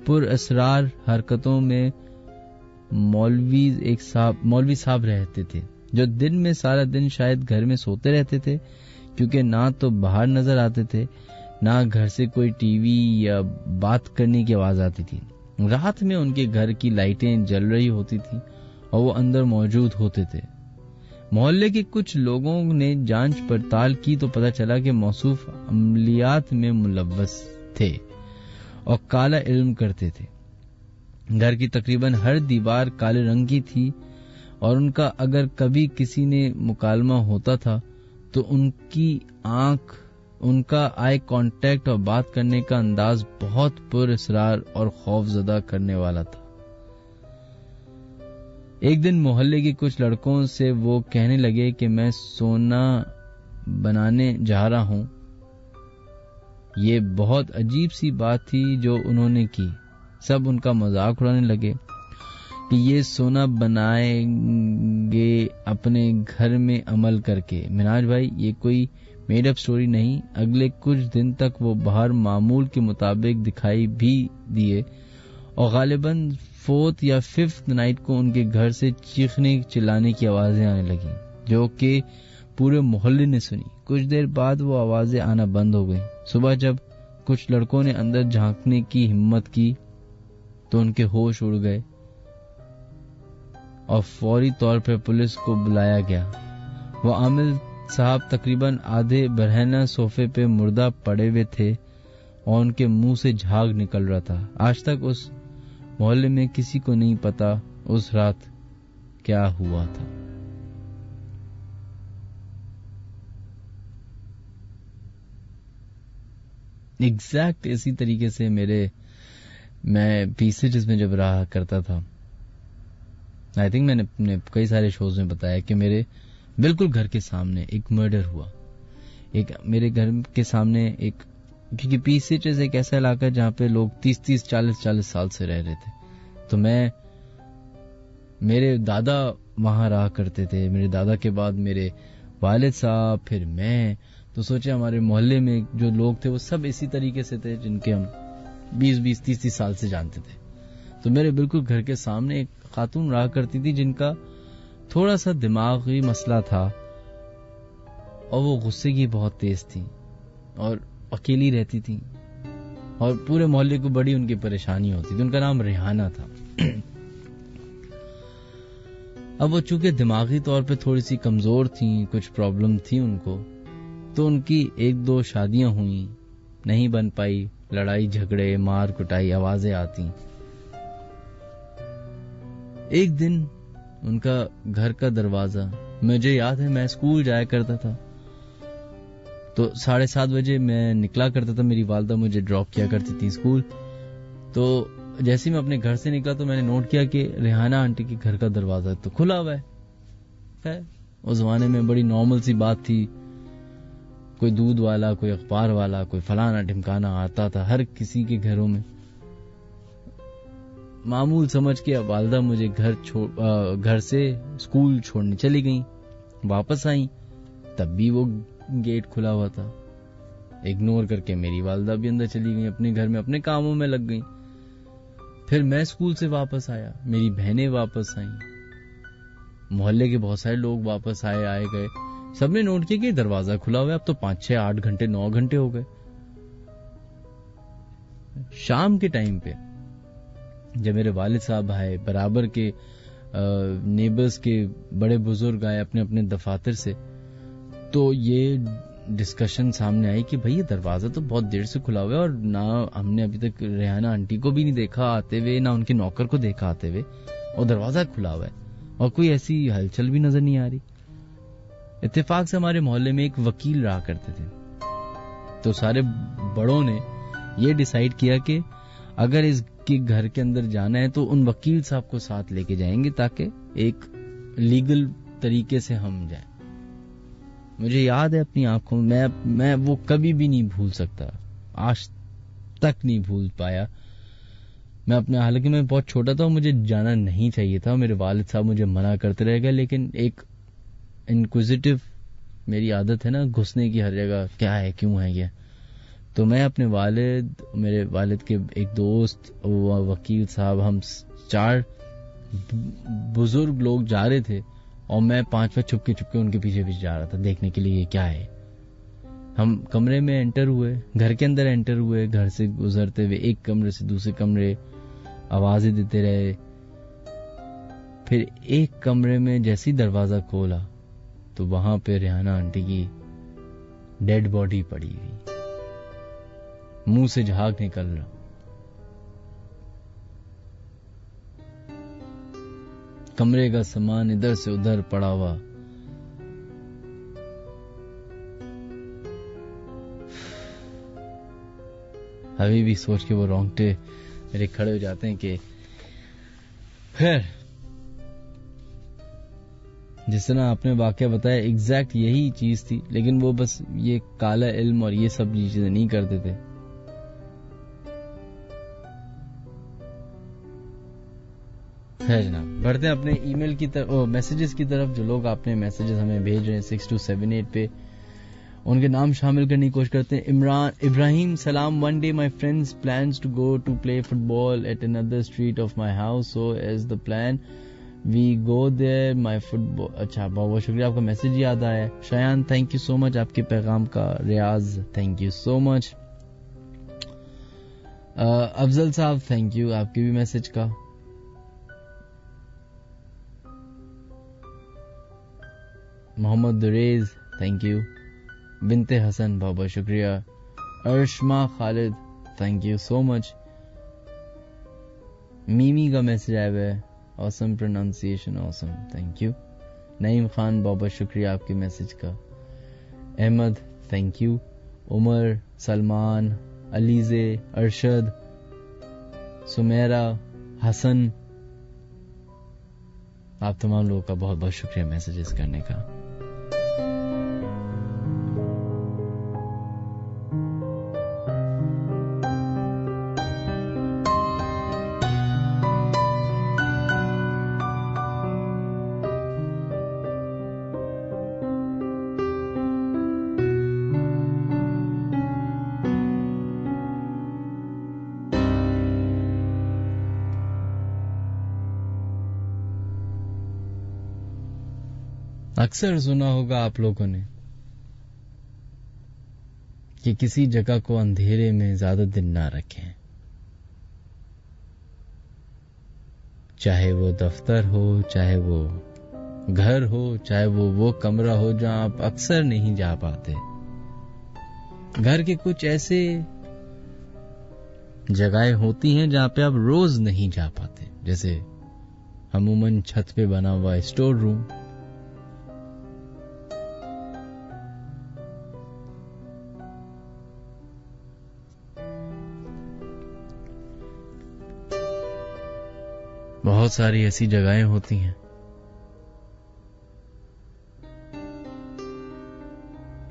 पुरअसरार हरकतों में मौलवी साहब रहते थे, जो दिन में सारा दिन शायद घर में सोते रहते थे, क्योंकि ना तो बाहर नजर आते थे, ना घर से कोई टीवी या बात करने की आवाज आती थी. रात में उनके घर की लाइटें जल रही होती थी और वो अंदर मौजूद होते थे. मोहल्ले के कुछ लोगों ने जांच पड़ताल की तो पता चला कि मौसूफ अमलियात में मुलव्वस थे और काला इल्म करते थे. घर की तकरीबन हर दीवार काले रंग की थी और उनका अगर कभी किसी ने मुकालमा होता था तो उनका आई कांटेक्ट और बात करने का अंदाज बहुत पुरअसरार और खौफजदा करने वाला था. एक दिन मोहल्ले के कुछ लड़कों से वो कहने लगे कि मैं सोना बनाने जा रहा हूं. ये बहुत अजीब सी बात थी जो उन्होंने की. सब उनका मजाक उड़ाने लगे कि ये सोना बनाएंगे अपने घर में अमल करके. मिनाज भाई, ये कोई मेड अप स्टोरी नहीं. अगले कुछ दिन तक वो बाहर मामूल के मुताबिक दिखाई भी दिए और गालिबन 4th या 5th नाइट को उनके घर से चीखने चिल्लाने की आवाजें आने लगी, जो कि पूरे मोहल्ले ने सुनी. कुछ देर बाद वो आवाजें आना बंद हो गई। सुबह जब कुछ लड़कों ने अंदर झांकने की हिम्मत की तो उनके होश उड़ गए और फौरी तौर पर पुलिस को बुलाया गया। वो आमिल साहब तकरीबन आधे बरहना सोफे पे मुर्दा पड़े हुए थे और उनके मुंह से झाग निकल रहा था। आज तक उस मोहल्ले में किसी को नहीं पता उस रात क्या हुआ था। एग्जैक्ट इसी तरीके से मैं पीसेज में जब रहा करता था, आई थिंक मैंने अपने कई सारे शोज में बताया कि मेरे बिल्कुल घर के सामने एक मर्डर हुआ। एक मेरे घर के सामने एक, क्योंकि पीसेज एक ऐसा इलाका है जहां पे लोग 30-30, 40-40 साल से रह रहे थे। तो मेरे दादा वहां रहा करते थे, मेरे दादा के बाद मेरे वालिद साहब, फिर मैं। तो सोचे हमारे मोहल्ले में जो लोग थे वो सब इसी तरीके से थे जिनके हम 20-20, 30-30 साल से जानते थे। तो मेरे बिल्कुल घर के सामने एक खातून रहा करती थी जिनका थोड़ा सा दिमागी मसला था और वो गुस्से की बहुत तेज थी और अकेली रहती थी और पूरे मोहल्ले को बड़ी उनकी परेशानी होती थी। उनका नाम रेहाना था। अब वो चूंकि दिमागी तौर पे थोड़ी सी कमजोर थी, कुछ प्रॉब्लम थी उनको, तो उनकी 1-2 शादियां हुई, नहीं बन पाई, लड़ाई झगड़े, मार कुटाई, आवाजें आती। एक दिन उनका घर का दरवाजा, मुझे याद है मैं स्कूल जाया करता था तो 7:30 बजे मैं निकला करता था, मेरी वालदा मुझे ड्रॉप किया करती थी स्कूल। तो जैसे ही मैं अपने घर से निकला तो मैंने नोट किया कि रेहाना आंटी के घर का दरवाजा तो खुला हुआ है। उस जमाने में बड़ी नॉर्मल सी बात थी, कोई दूध वाला, कोई अखबार वाला, कोई फलाना ढिमकाना आता था हर किसी के घरों में। मामूल समझ के वालदा मुझे घर से स्कूल छोड़ने चली गई। वापस आई तब भी वो गेट खुला हुआ था। इग्नोर करके मेरी वालदा भी अंदर चली गई, अपने घर में अपने कामों में लग गई। फिर मैं स्कूल से वापस आया, मेरी बहनें वापस आई, मोहल्ले के बहुत सारे लोग वापस आए गए। सबने नोट किया कि दरवाजा खुला हुआ है। अब तो 5, 6, 8 घंटे, 9 घंटे हो गए। शाम के टाइम पे जब मेरे वालिद साहब आए, बराबर के नेबर्स के बड़े बुजुर्ग आए अपने अपने दफातर से, तो ये डिस्कशन सामने आई कि भाई ये दरवाजा तो बहुत देर से खुला हुआ है और ना हमने अभी तक रेहाना आंटी को भी नहीं देखा आते हुए, ना उनके नौकर को देखा आते हुए, और दरवाजा खुला हुआ है और कोई ऐसी हलचल भी नजर नहीं आ रही। इत्तेफाक से हमारे मोहल्ले में एक वकील रहा करते थे, तो सारे बड़ों ने ये डिसाइड किया कि अगर इसके घर के अंदर जाना है तो उन वकील साहब को साथ लेके जाएंगे ताकि एक लीगल तरीके से हम जाएं। मुझे याद है अपनी आंखों में, मैं वो कभी भी नहीं भूल सकता, आज तक नहीं भूल पाया। मैं अपने, हालांकि मैं बहुत छोटा था, मुझे जाना नहीं चाहिए था, मेरे वालिद साहब मुझे मना करते रह गए, लेकिन एक इनक्विजिटिव मेरी आदत है ना, घुसने की हर जगह, क्या है क्यों है ये। तो मैं अपने मेरे वालिद के एक दोस्त, वकील साहब, हम 4 बुजुर्ग लोग जा रहे थे और मैं 5वें चुपके उनके पीछे जा रहा था देखने के लिए ये क्या है। हम कमरे में एंटर हुए, घर के अंदर एंटर हुए, घर से गुजरते हुए एक कमरे से दूसरे कमरे आवाजें देते रहे। फिर एक कमरे में जैसे ही दरवाजा खोला तो वहां पे रेहाना आंटी की डेड बॉडी पड़ी हुई, मुंह से झाग निकल रहा। कमरे का सामान इधर से उधर पड़ा हुआ। अभी भी सोच के वो रोंगटे मेरे खड़े हो जाते हैं कि खैर, जिस तरह आपने वाकया बताया एग्जैक्ट यही चीज थी, लेकिन वो बस ये काला इल्म और ये सब चीजें नहीं करते थे। है जनाब, बढ़ते हैं अपने ईमेल की तरफ, मैसेजेस की तरफ। जो लोग आपने मैसेजेस हमें भेज रहे हैं 6278 पे, उनके नाम शामिल करने की कोशिश करते हैं। Ibrahim Salam, one day my friends plans to go to play football at another street of my house, so as the plan we go there my football. अच्छा, बहुत बहुत शुक्रिया, आपका मैसेज याद आया. Shayan, thank you so much आपके पैगाम का. Riaz, thank you so much. Afzal Sahab, thank you आपके भी मैसेज का. Mohammad Durez, thank you. बिनते हसन, बहुत बहुत शुक्रिया. Arshma Khalid, thank you so much. Mimi का मैसेज आया हुआ है. Awesome pronunciation, awesome, thank you. Naeem Khan, बहुत बहुत शुक्रिया आपके मैसेज का. Ahmad, thank you. उमर, सलमान, अलीजे, अरशद, सुमेरा, हसन, आप तमाम लोगों का बहुत बहुत शुक्रिया मैसेजेस करने का. अक्सर सुना होगा आप लोगों ने कि किसी जगह को अंधेरे में ज्यादा दिन ना रखें, चाहे वो दफ्तर हो, चाहे वो घर हो, चाहे वो कमरा हो जहां आप अक्सर नहीं जा पाते. घर के कुछ ऐसे जगहें होती हैं जहां पे आप रोज नहीं जा पाते, जैसे अमूमन छत पे बना हुआ स्टोर रूम. बहुत सारी ऐसी जगहें होती हैं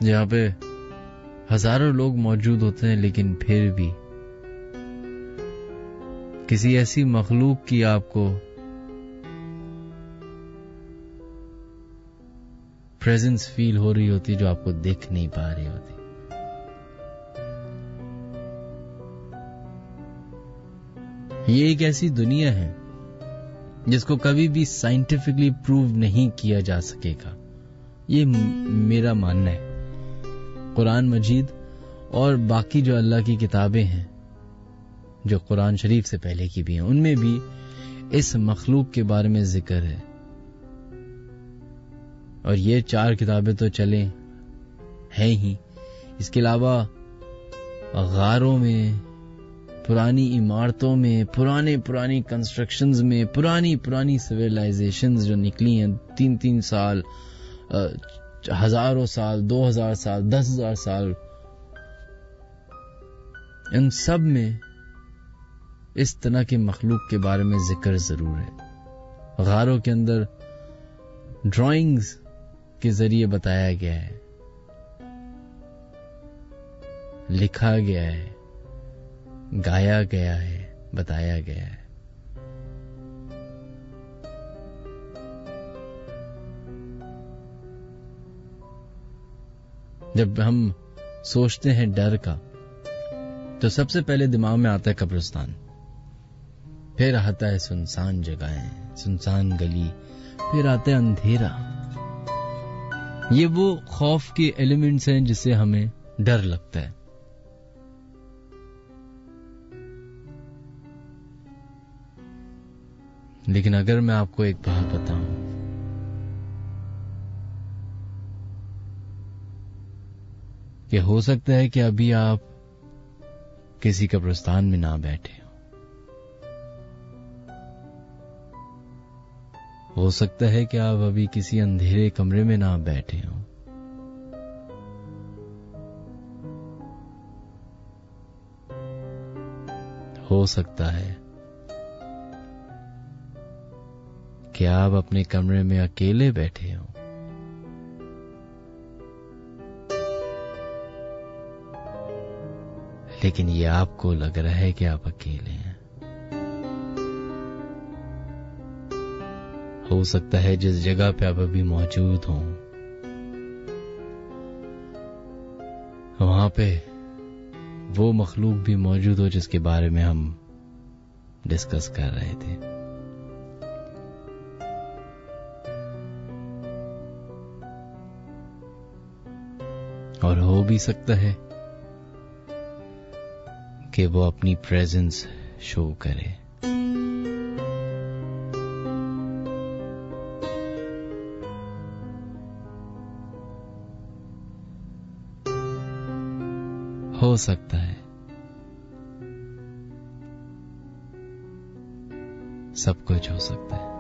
जहां पे हजारों लोग मौजूद होते हैं, लेकिन फिर भी किसी ऐसी मखलूक की आपको प्रेजेंस फील हो रही होती जो आपको देख नहीं पा रही होती. ये एक ऐसी दुनिया है जिसको कभी भी साइंटिफिकली प्रूव नहीं किया जा सकेगा. ये मेरा मानना है. कुरान मजीद और बाकी जो अल्लाह की किताबें हैं, जो कुरान शरीफ से पहले की भी हैं, उनमें भी इस मखलूक के बारे में जिक्र है. और ये 4 किताबें तो चले हैं ही. इसके अलावा गारों में, पुरानी इमारतों में, पुरानी कंस्ट्रक्शंस में, पुरानी सिविलाइजेशंस जो निकली हैं 3-3 साल, हजारों साल, 2000 साल, 10,000 साल, इन सब में इस तरह के मखलूक के बारे में जिक्र जरूर है. गारों के अंदर ड्राइंग्स के जरिए बताया गया है, लिखा गया है, गाया गया है, बताया गया है. जब हम सोचते हैं डर का, तो सबसे पहले दिमाग में आता है कब्रिस्तान, फिर आता है सुनसान जगहें, सुनसान गली, फिर आता है अंधेरा. ये वो खौफ के एलिमेंट्स हैं जिससे हमें डर लगता है. लेकिन अगर मैं आपको एक बात बताऊं, कि हो सकता है कि अभी आप किसी कब्रिस्तान में ना बैठे हो सकता है कि आप अभी किसी अंधेरे कमरे में ना बैठे हो. हो सकता है कि आप अपने कमरे में अकेले बैठे हो. लेकिन ये आपको लग रहा है कि आप अकेले हैं. हो सकता है जिस जगह पे आप अभी मौजूद हो, वहां पे वो मखलूक भी मौजूद हो जिसके बारे में हम डिस्कस कर रहे थे. और हो भी सकता है कि वो अपनी प्रेजेंस शो करे। हो सकता है सब कुछ हो सकता है।